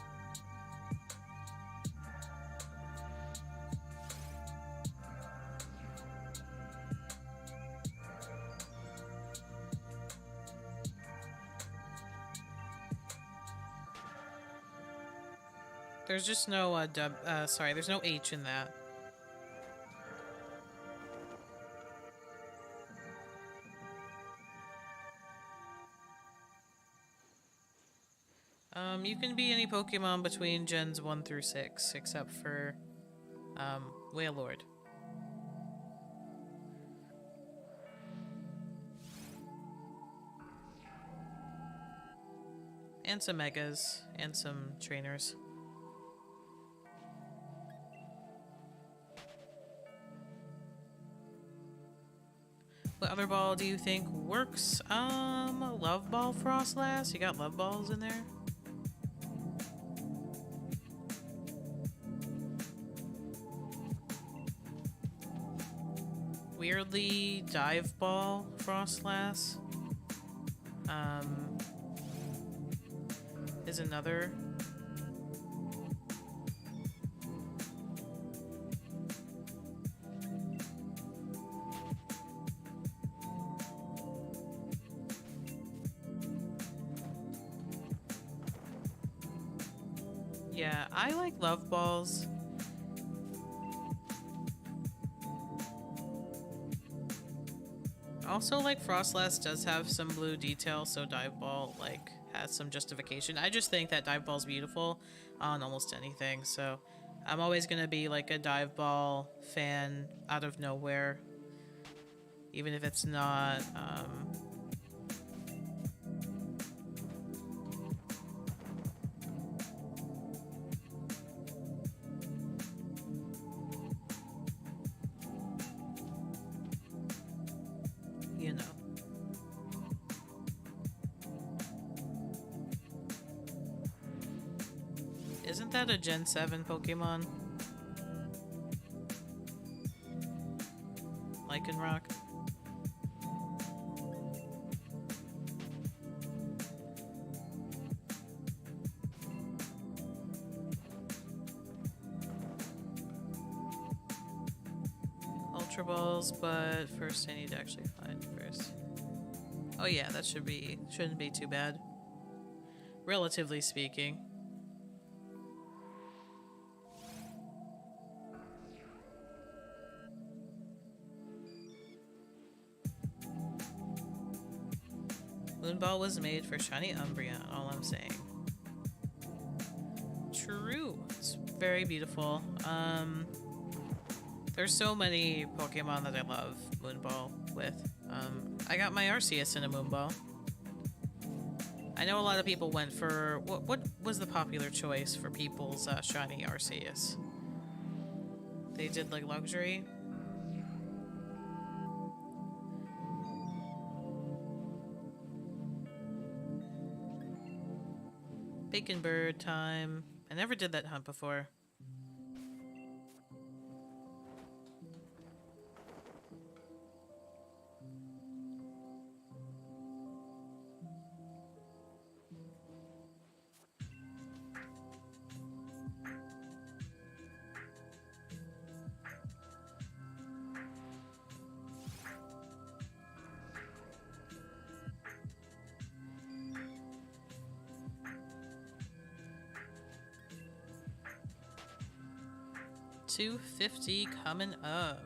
There's just no sorry, there's no H in that. You can be any Pokemon between gens 1 through 6, except for, Whalelord. And some Megas, and some trainers. What other ball do you think works? Love Ball Frostlass? You got Love Balls in there? Weirdly, Dive Ball Frostlass is another. Yeah, I like Love Balls. Also, like, Frostlass does have some blue detail, so Dive Ball, like, has some justification. I just think that Dive Ball's beautiful on almost anything, so I'm always gonna be, like, a Dive Ball fan out of nowhere. Even if it's not, Isn't that a Gen 7 Pokemon? Lycanroc? Ultra Balls, but first I need to actually find first. Oh yeah, that shouldn't be too bad. Relatively speaking. Moonball was made for shiny Umbreon, all I'm saying. True. It's very beautiful. There's so many Pokemon that I love Moonball with. I got my Arceus in a Moonball. I know a lot of people went for... What was the popular choice for people's shiny Arceus? They did like luxury. Bacon bird time. I never did that hunt before. $250 coming up.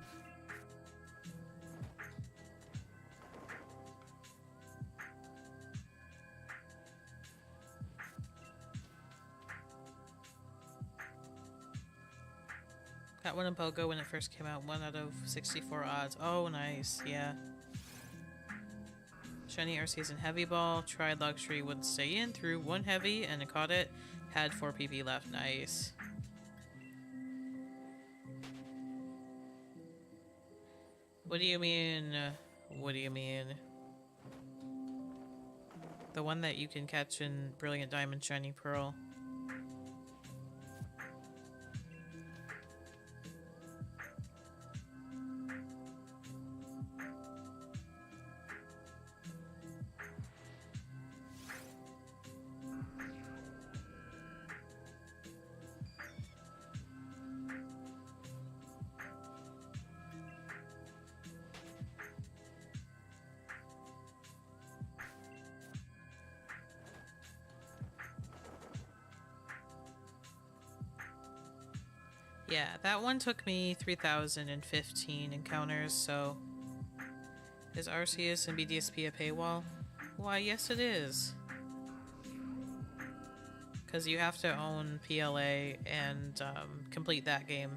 Got one in Pogo when it first came out. 1 out of 64 odds. Oh, nice. Yeah. Shiny Arceus and Heavy Ball. Tried Luxury, wouldn't stay in. Threw 1 Heavy and it caught it. Had 4 PP left. Nice. What do you mean? What do you mean? The one that you can catch in Brilliant Diamond Shiny Pearl. Yeah, that one took me 3,015 encounters, so... Is Arceus and bdsp a paywall? Why, yes it is. Because you have to own PLA and complete that game.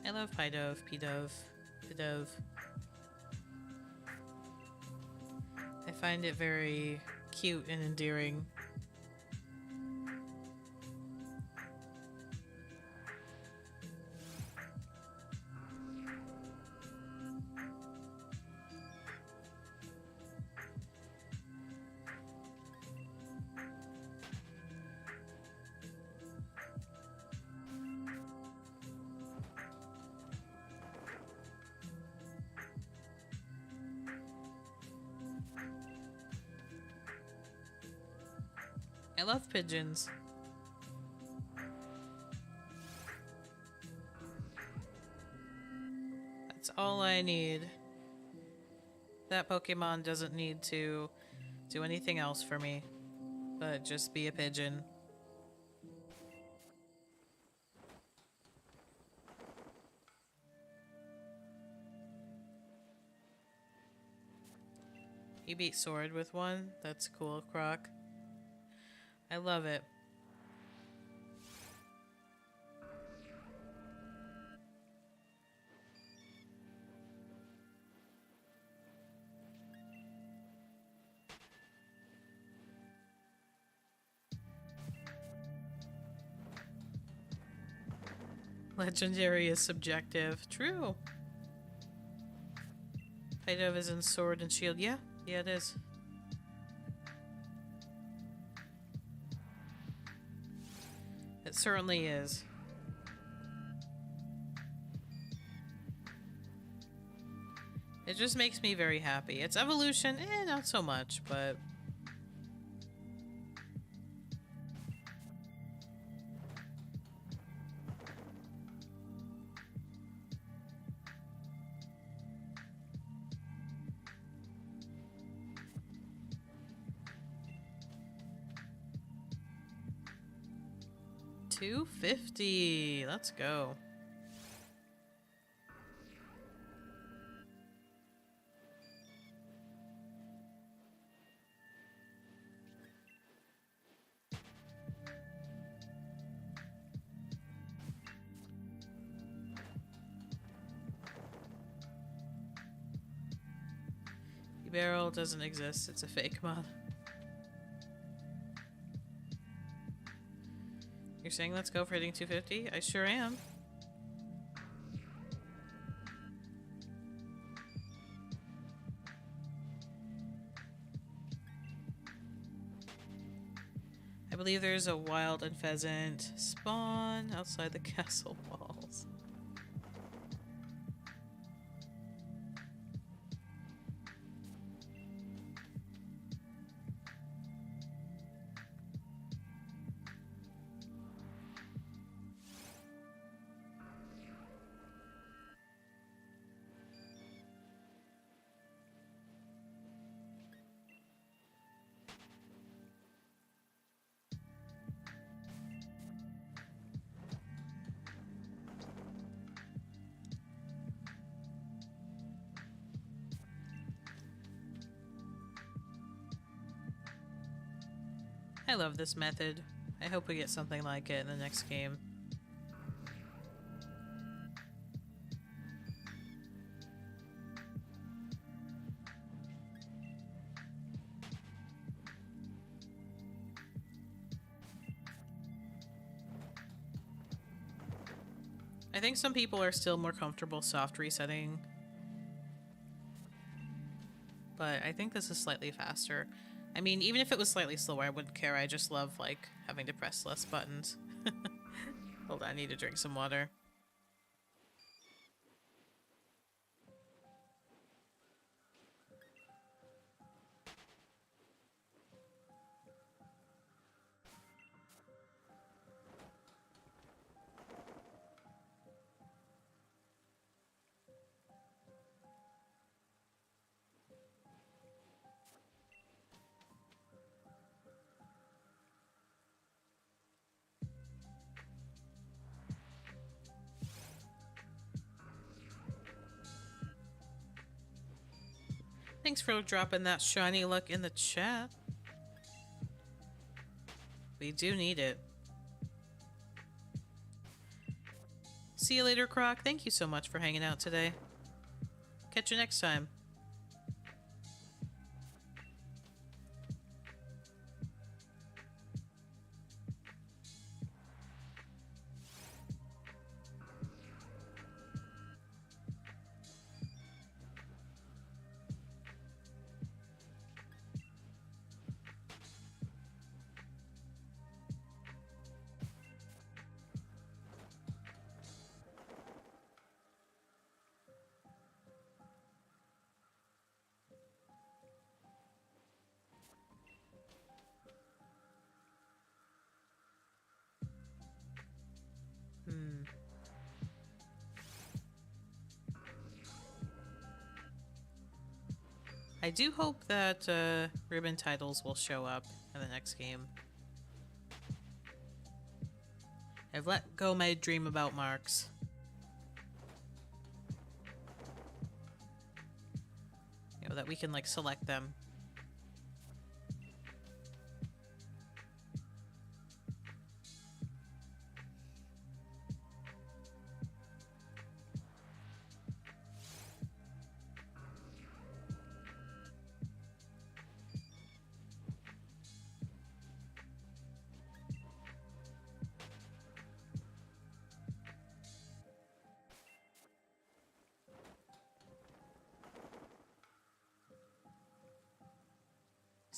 I love Pidove, Pidove. I find it very cute and endearing. I love pigeons. That's all I need. That Pokemon doesn't need to do anything else for me, but just be a pigeon. You beat Sword with one? That's cool, Croc. I love it. Legendary is subjective. True. Height of is in sword and shield. Yeah, yeah, it is. It certainly is. It just makes me very happy. Its evolution, not so much, but... $250. Let's go. Barrel doesn't exist. It's a fake mod. You're saying let's go for hitting 250? I sure am. I believe there's a wild and pheasant spawn outside the castle walls. I love this method. I hope we get something like it in the next game. I think some people are still more comfortable soft resetting, but I think this is slightly faster. I mean, even if it was slightly slower, I wouldn't care. I just love, like, having to press less buttons. Hold on, I need to drink some water. Thanks for dropping that shiny look in the chat. We do need it. See you later, Croc. Thank you so much for hanging out today. Catch you next time. I do hope that ribbon titles will show up in the next game. I've let go my dream about marks. You know, that we can, like, select them.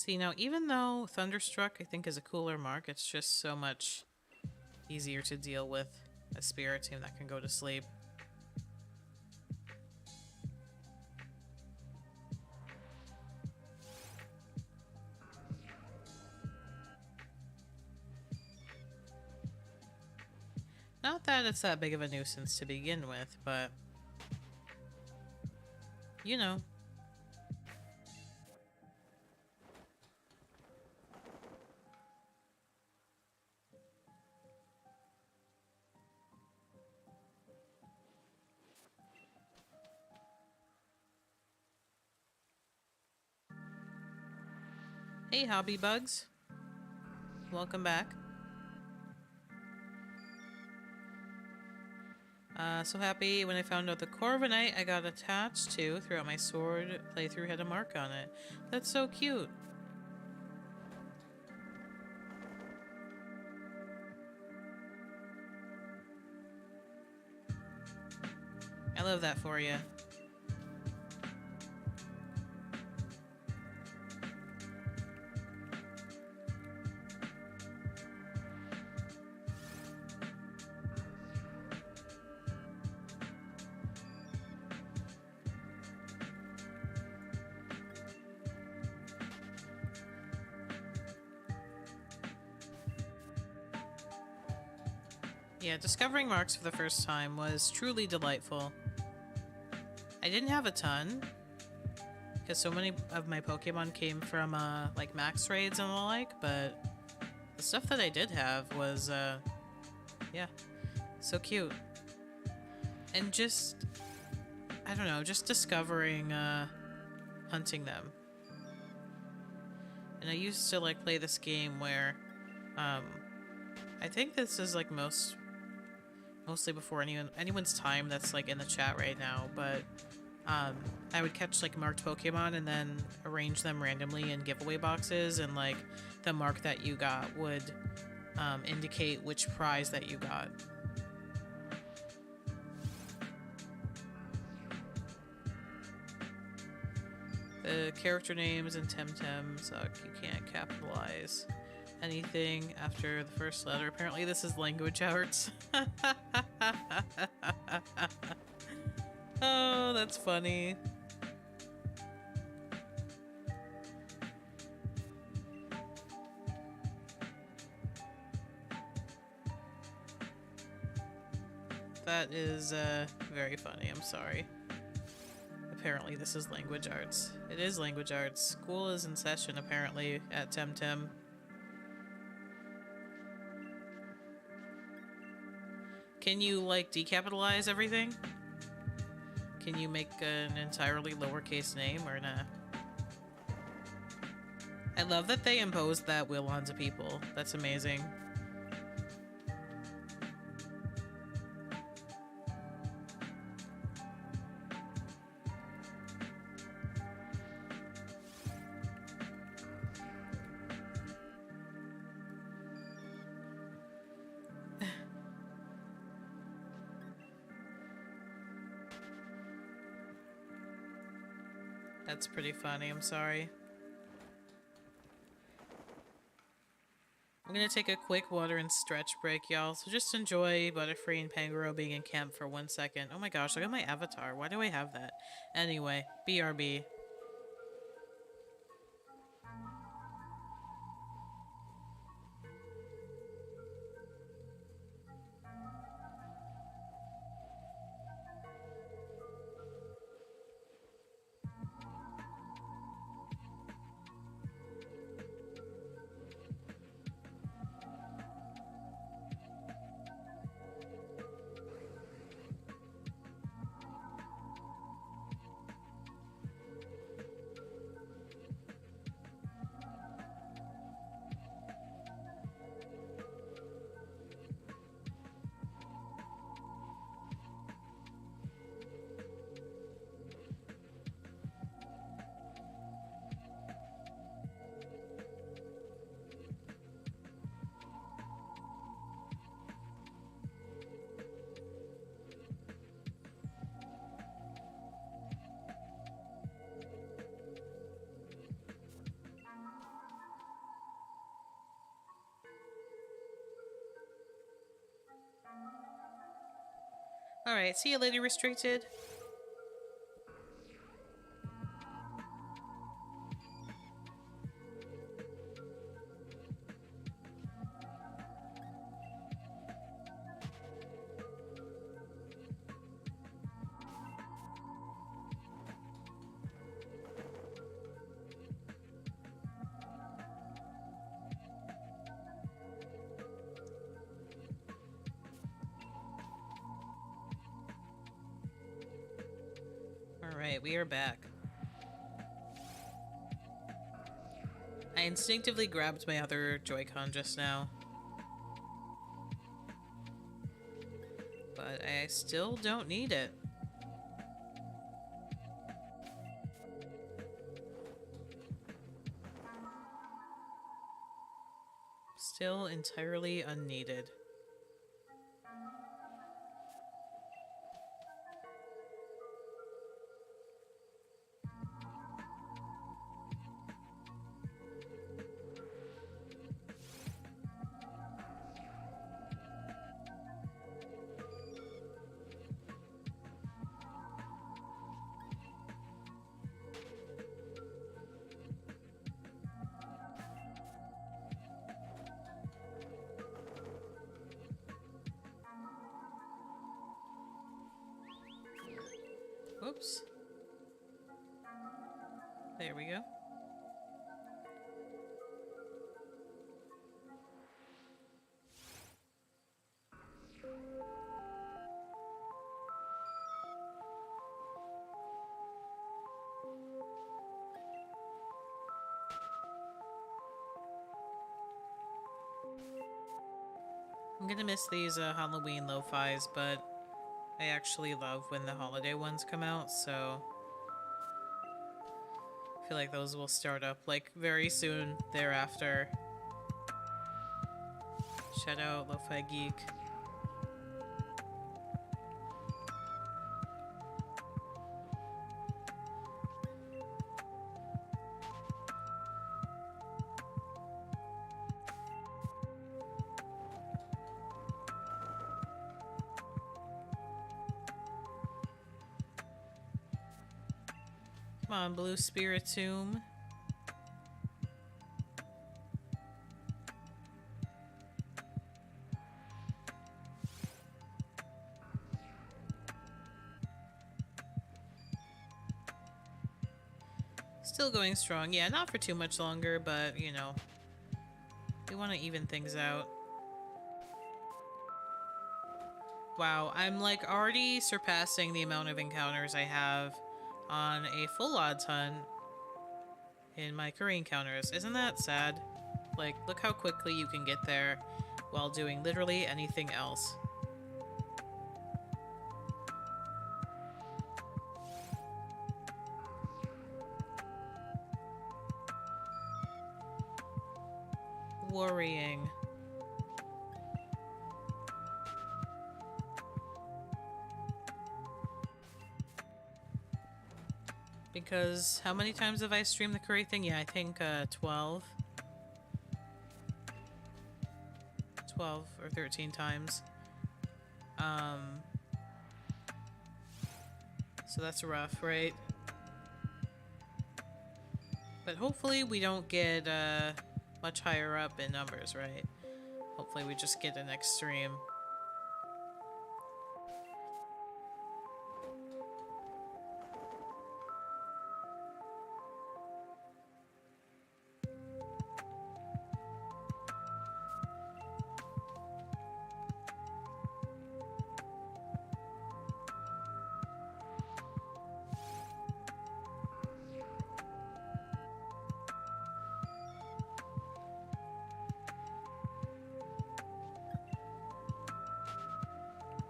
See, now, even though Thunderstruck, I think, is a cooler mark, it's just so much easier to deal with a Spiritomb that can go to sleep. Not that it's that big of a nuisance to begin with, but... you know. Hey, Hobby Bugs. Welcome back. So happy when I found out the Corviknight I got attached to throughout my sword playthrough had a mark on it. That's so cute. I love that for you. Yeah, discovering marks for the first time was truly delightful. I didn't have a ton, because so many of my Pokemon came from, like, max raids and the like, but the stuff that I did have was, yeah, so cute. And just, I don't know, just discovering, hunting them. And I used to, like, play this game where, I think this is, like, mostly before anyone's time that's like in the chat right now, but I would catch like marked Pokemon and then arrange them randomly in giveaway boxes, and like the mark that you got would indicate which prize that you got. The character names in Temtem suck. You can't capitalize anything after the first letter. Apparently this is language arts. Oh, that's funny. That is very funny. I'm sorry. Apparently this is language arts. It is language arts. School is in session apparently at Temtem. Can you, like, decapitalize everything? Can you make an entirely lowercase name or not? I love that they imposed that will onto people. That's amazing. That's pretty funny, I'm sorry. I'm gonna take a quick water and stretch break, y'all, so just enjoy Butterfree and Pangoro being in camp for 1 second. Oh my gosh, look at my avatar. Why do I have that? Anyway, BRB. Alright, see you later, restricted. Alright, we are back. I instinctively grabbed my other Joy-Con just now. But I still don't need it. Still entirely unneeded. Whoops. There we go. I'm gonna miss these Halloween lo-fis, but I actually love when the holiday ones come out, so I feel like those will start up like very soon thereafter. Shout out Lo-Fi Geek. Come on, Blue Spiritomb. Still going strong. Yeah, not for too much longer, but, you know, we want to even things out. Wow, I'm like already surpassing the amount of encounters I have on a full odds hunt in my curry encounters. Isn't that sad? Like, look how quickly you can get there while doing literally anything else. Worrying. Because how many times have I streamed the curry thing? Yeah, I think 12. 12 or 13 times. So that's rough, right? But hopefully we don't get much higher up in numbers, right? Hopefully we just get an next stream.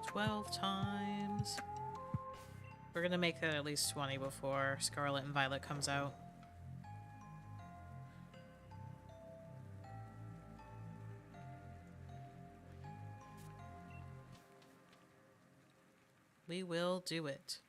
12 times. We're gonna make that at least 20 before Scarlet and Violet comes out. We will do it.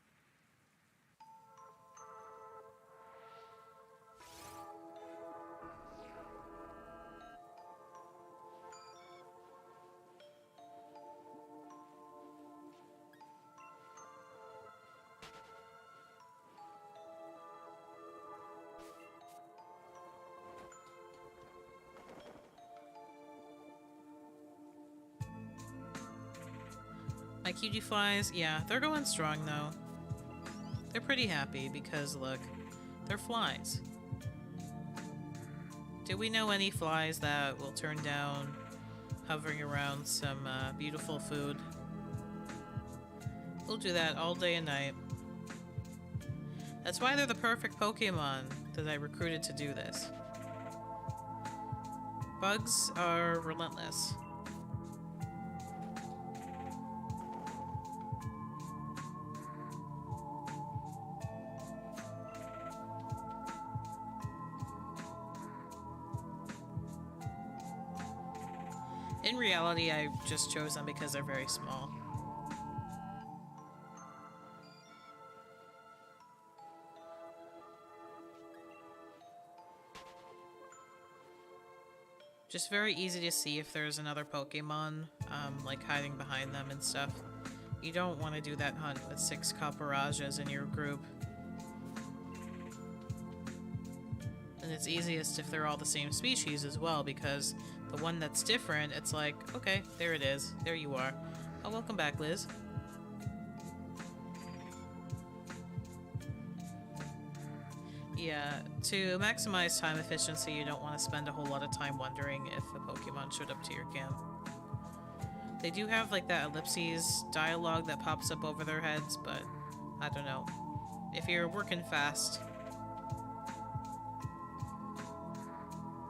My cutie flies, yeah, they're going strong though. They're pretty happy because, look, they're flies. Do we know any flies that will turn down hovering around some beautiful food? We'll do that all day and night. That's why they're the perfect Pokemon that I recruited to do this. Bugs are relentless. In reality, I just chose them because they're very small. Just very easy to see if there's another Pokemon, like hiding behind them and stuff. You don't want to do that hunt with 6 Caparajas in your group. And it's easiest if they're all the same species as well, because the one that's different, it's like, okay, there it is. There you are. Oh, welcome back, Liz. Yeah, to maximize time efficiency, you don't want to spend a whole lot of time wondering if a Pokemon showed up to your camp. They do have like that ellipses dialogue that pops up over their heads, but I don't know. If you're working fast,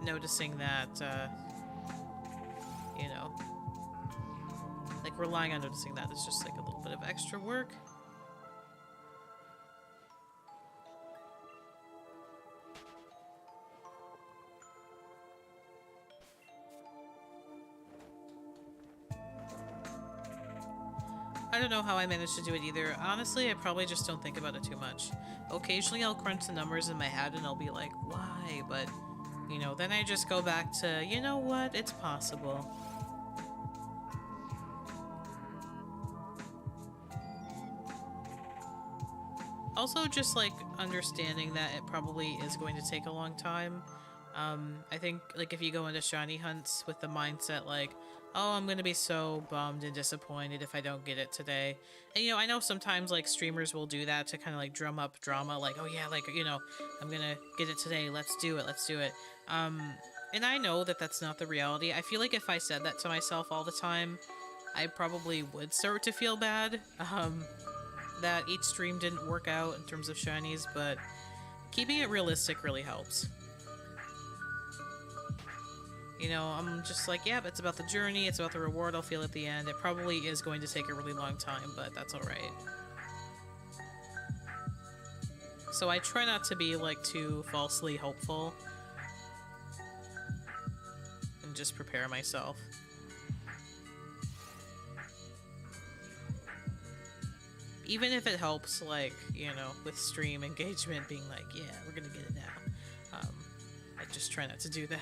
noticing that, you know, like relying on noticing that is just like a little bit of extra work. I don't know how I managed to do it either. Honestly, I probably just don't think about it too much. Occasionally I'll crunch the numbers in my head and I'll be like, why? But, you know, then I just go back to, you know what, it's possible. Also, just like understanding that it probably is going to take a long time. I think like if you go into shiny hunts with the mindset like, oh, I'm gonna be so bummed and disappointed if I don't get it today. And you know, I know sometimes like streamers will do that to kind of like drum up drama, like, oh yeah, like, you know, I'm gonna get it today, let's do it, let's do it. And I know that that's not the reality. I feel like if I said that to myself all the time, I probably would start to feel bad. That each stream didn't work out in terms of shinies, but keeping it realistic really helps. You know, I'm just like, yeah, it's about the journey, it's about the reward I'll feel at the end. It probably is going to take a really long time, but that's alright. So I try not to be, like, too falsely hopeful. And just prepare myself. Even if it helps, like, you know, with stream engagement being like, yeah, we're gonna get it now. I just try not to do that.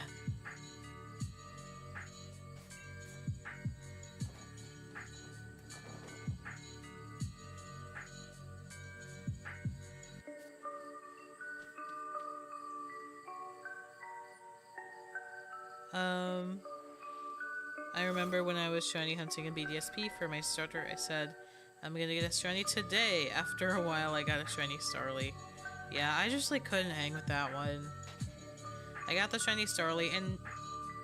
I remember when I was shiny hunting in BDSP for my starter, I said, I'm gonna get a shiny today. After a while, I got a shiny Starly. Yeah, I just, like, couldn't hang with that one. I got the shiny Starly, and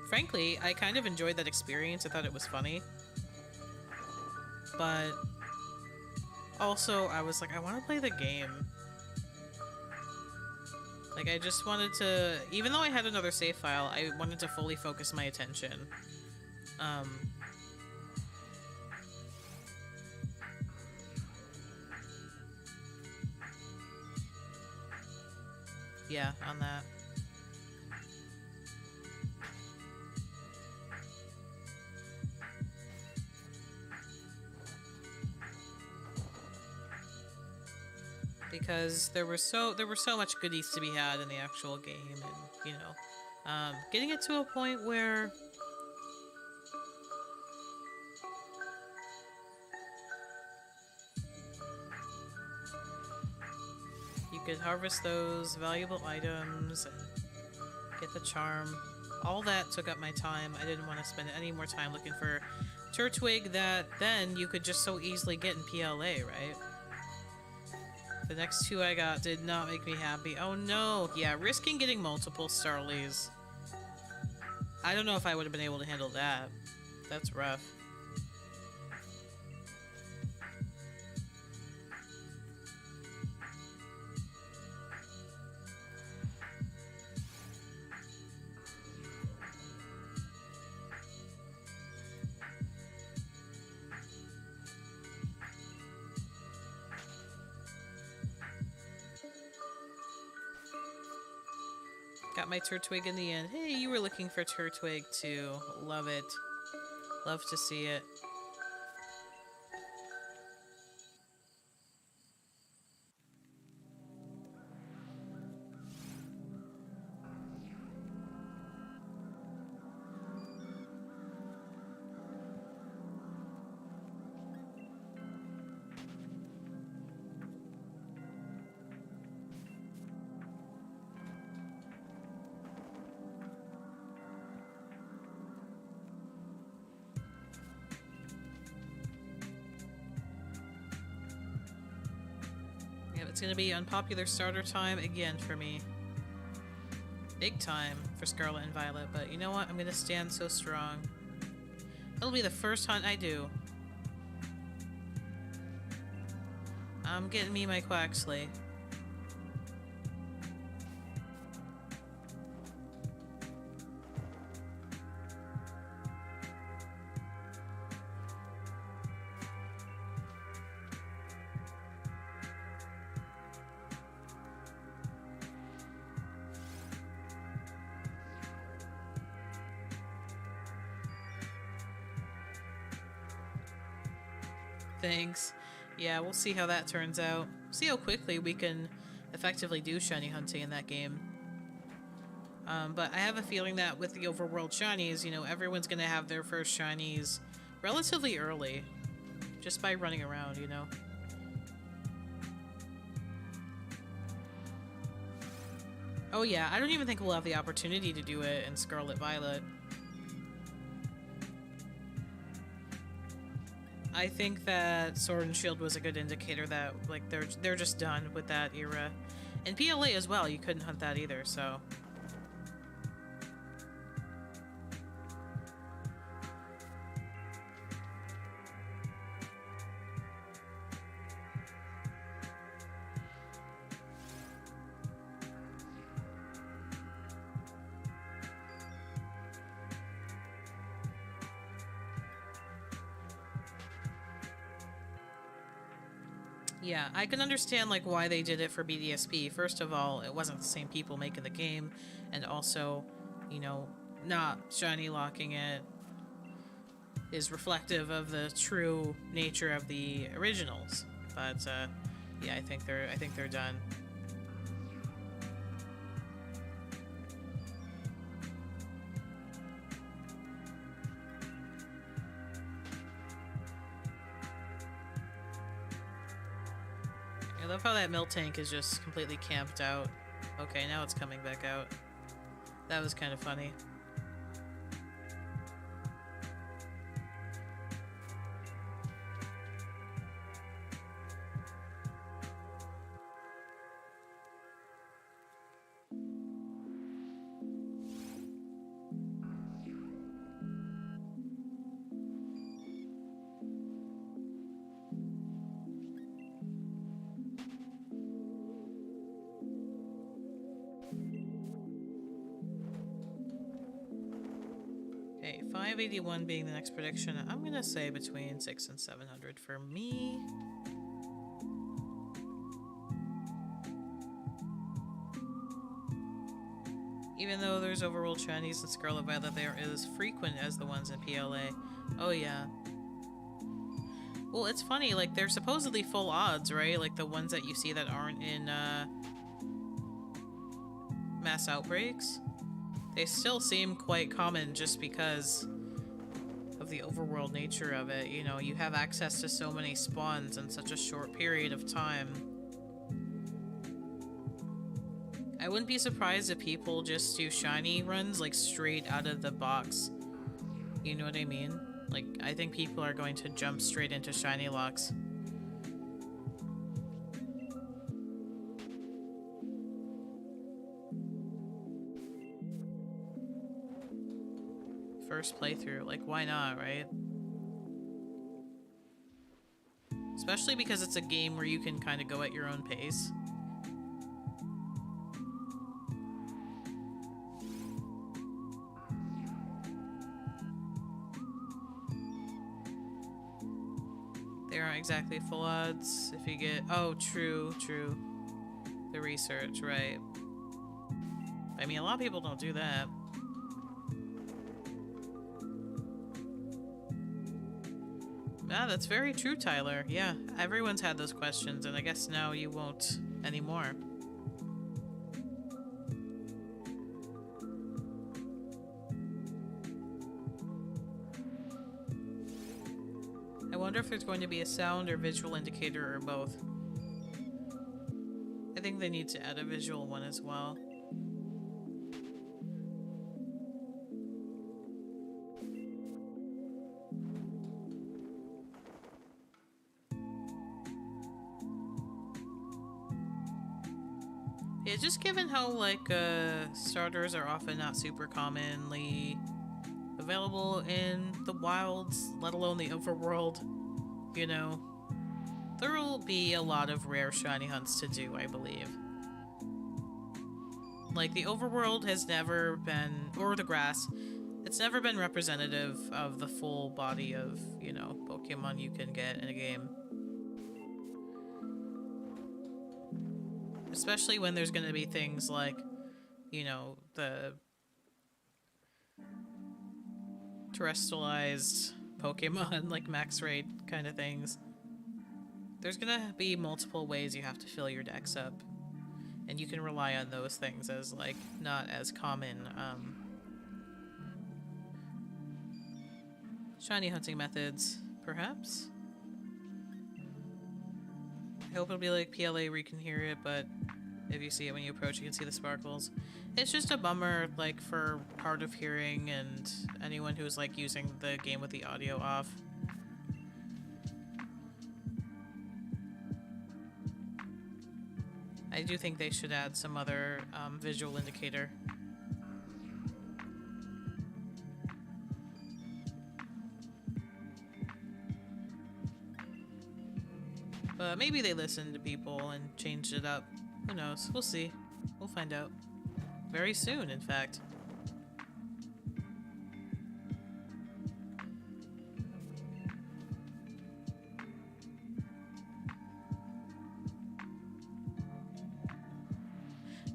frankly, I kind of enjoyed that experience. I thought it was funny. But also, I was like, I want to play the game. Like, I just wanted to, even though I had another save file, I wanted to fully focus my attention. Yeah, on that. Because there were so much goodies to be had in the actual game, and you know, getting it to a point where you could harvest those valuable items and get the charm. All that took up my time. I didn't want to spend any more time looking for Turtwig that then you could just so easily get in PLA, right? The next two I got did not make me happy. Oh no! Yeah, risking getting multiple Starlies. I don't know if I would have been able to handle that. That's rough. Got my Turtwig in the end. Hey, you were looking for Turtwig too. Love it. Love to see it. It's gonna be unpopular starter time again for me. Big time for Scarlet and Violet, but you know what? I'm gonna stand so strong. It'll be the first hunt I do. I'm getting me my Quaxley. Thanks. Yeah, we'll see how that turns out. See how quickly we can effectively do shiny hunting in that game. But I have a feeling that with the overworld shinies, you know, everyone's gonna have their first shinies relatively early. Just by running around, you know. Oh yeah, I don't even think we'll have the opportunity to do it in Scarlet Violet. I think that Sword and Shield was a good indicator that, like, they're just done with that era. And PLA as well, you couldn't hunt that either, so... Yeah, I can understand, like, why they did it for BDSP. First of all, it wasn't the same people making the game, and also, you know, not shiny locking it is reflective of the true nature of the originals. But yeah, I think they're done. I love how that milk tank is just completely camped out. Okay, now it's coming back out. That was kind of funny. Okay, 581 being the next prediction. I'm gonna say between 600 and 700 for me. Even though there's overworld shinies in Scarlet Violet, they are as frequent as the ones in PLA. Oh yeah. Well, it's funny, like, they're supposedly full odds, right? Like the ones that you see that aren't in mass outbreaks. They still seem quite common just because of the overworld nature of it. You know, you have access to so many spawns in such a short period of time. I wouldn't be surprised if people just do shiny runs, like, straight out of the box. You know what I mean? Like, I think people are going to jump straight into shiny locks. First playthrough, like, why not, right? Especially because it's a game where you can kind of go at your own pace. They aren't exactly full odds if you get... Oh, true. The research, right. I mean, a lot of people don't do that. Ah, that's very true, Tyler. Yeah, everyone's had those questions, and I guess now you won't anymore. I wonder if there's going to be a sound or visual indicator or both. I think they need to add a visual one as well. Yeah, just given how, like, starters are often not super commonly available in the wilds, let alone the overworld, you know, there will be a lot of rare shiny hunts to do, I believe. Like, the overworld has never been, or the grass, it's never been representative of the full body of, you know, Pokemon you can get in a game. Especially when there's going to be things like, you know, the terrestrialized Pokemon, like max raid kind of things. There's going to be multiple ways you have to fill your decks up. And you can rely on those things as, like, not as common, shiny hunting methods, perhaps? I hope it'll be like PLA where you can hear it, but if you see it when you approach, you can see the sparkles. It's just a bummer, like, for hard of hearing and anyone who's, like, using the game with the audio off. I do think they should add some other visual indicator. But maybe they listened to people and changed it up. Who knows? We'll see. We'll find out. Very soon, in fact.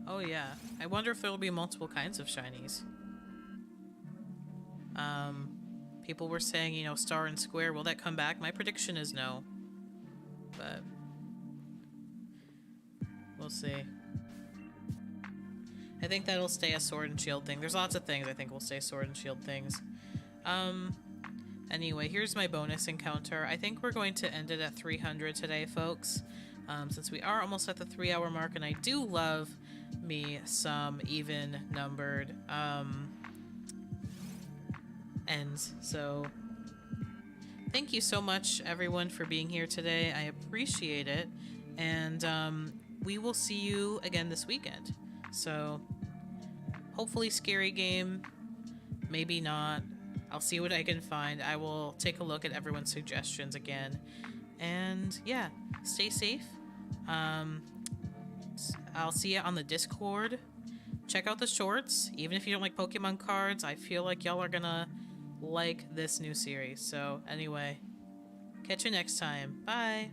Oh yeah. I wonder if there will be multiple kinds of shinies. People were saying, you know, Star and Square, will that come back? My prediction is no. But we'll see. I think that'll stay a Sword and Shield thing. There's lots of things I think will stay Sword and Shield things. Anyway, here's my bonus encounter. I think we're going to end it at 300 today, folks. Since we are almost at the 3-hour mark, and I do love me some even-numbered ends. So thank you so much, everyone, for being here today. I appreciate it. And we will see you again this weekend. So hopefully scary game, maybe not. I'll see what I can find. I will take a look at everyone's suggestions again. And yeah, stay safe. I'll see you on the Discord. Check out the shorts. Even if you don't like Pokemon cards, I feel like y'all are gonna like this new series. So anyway, catch you next time. Bye.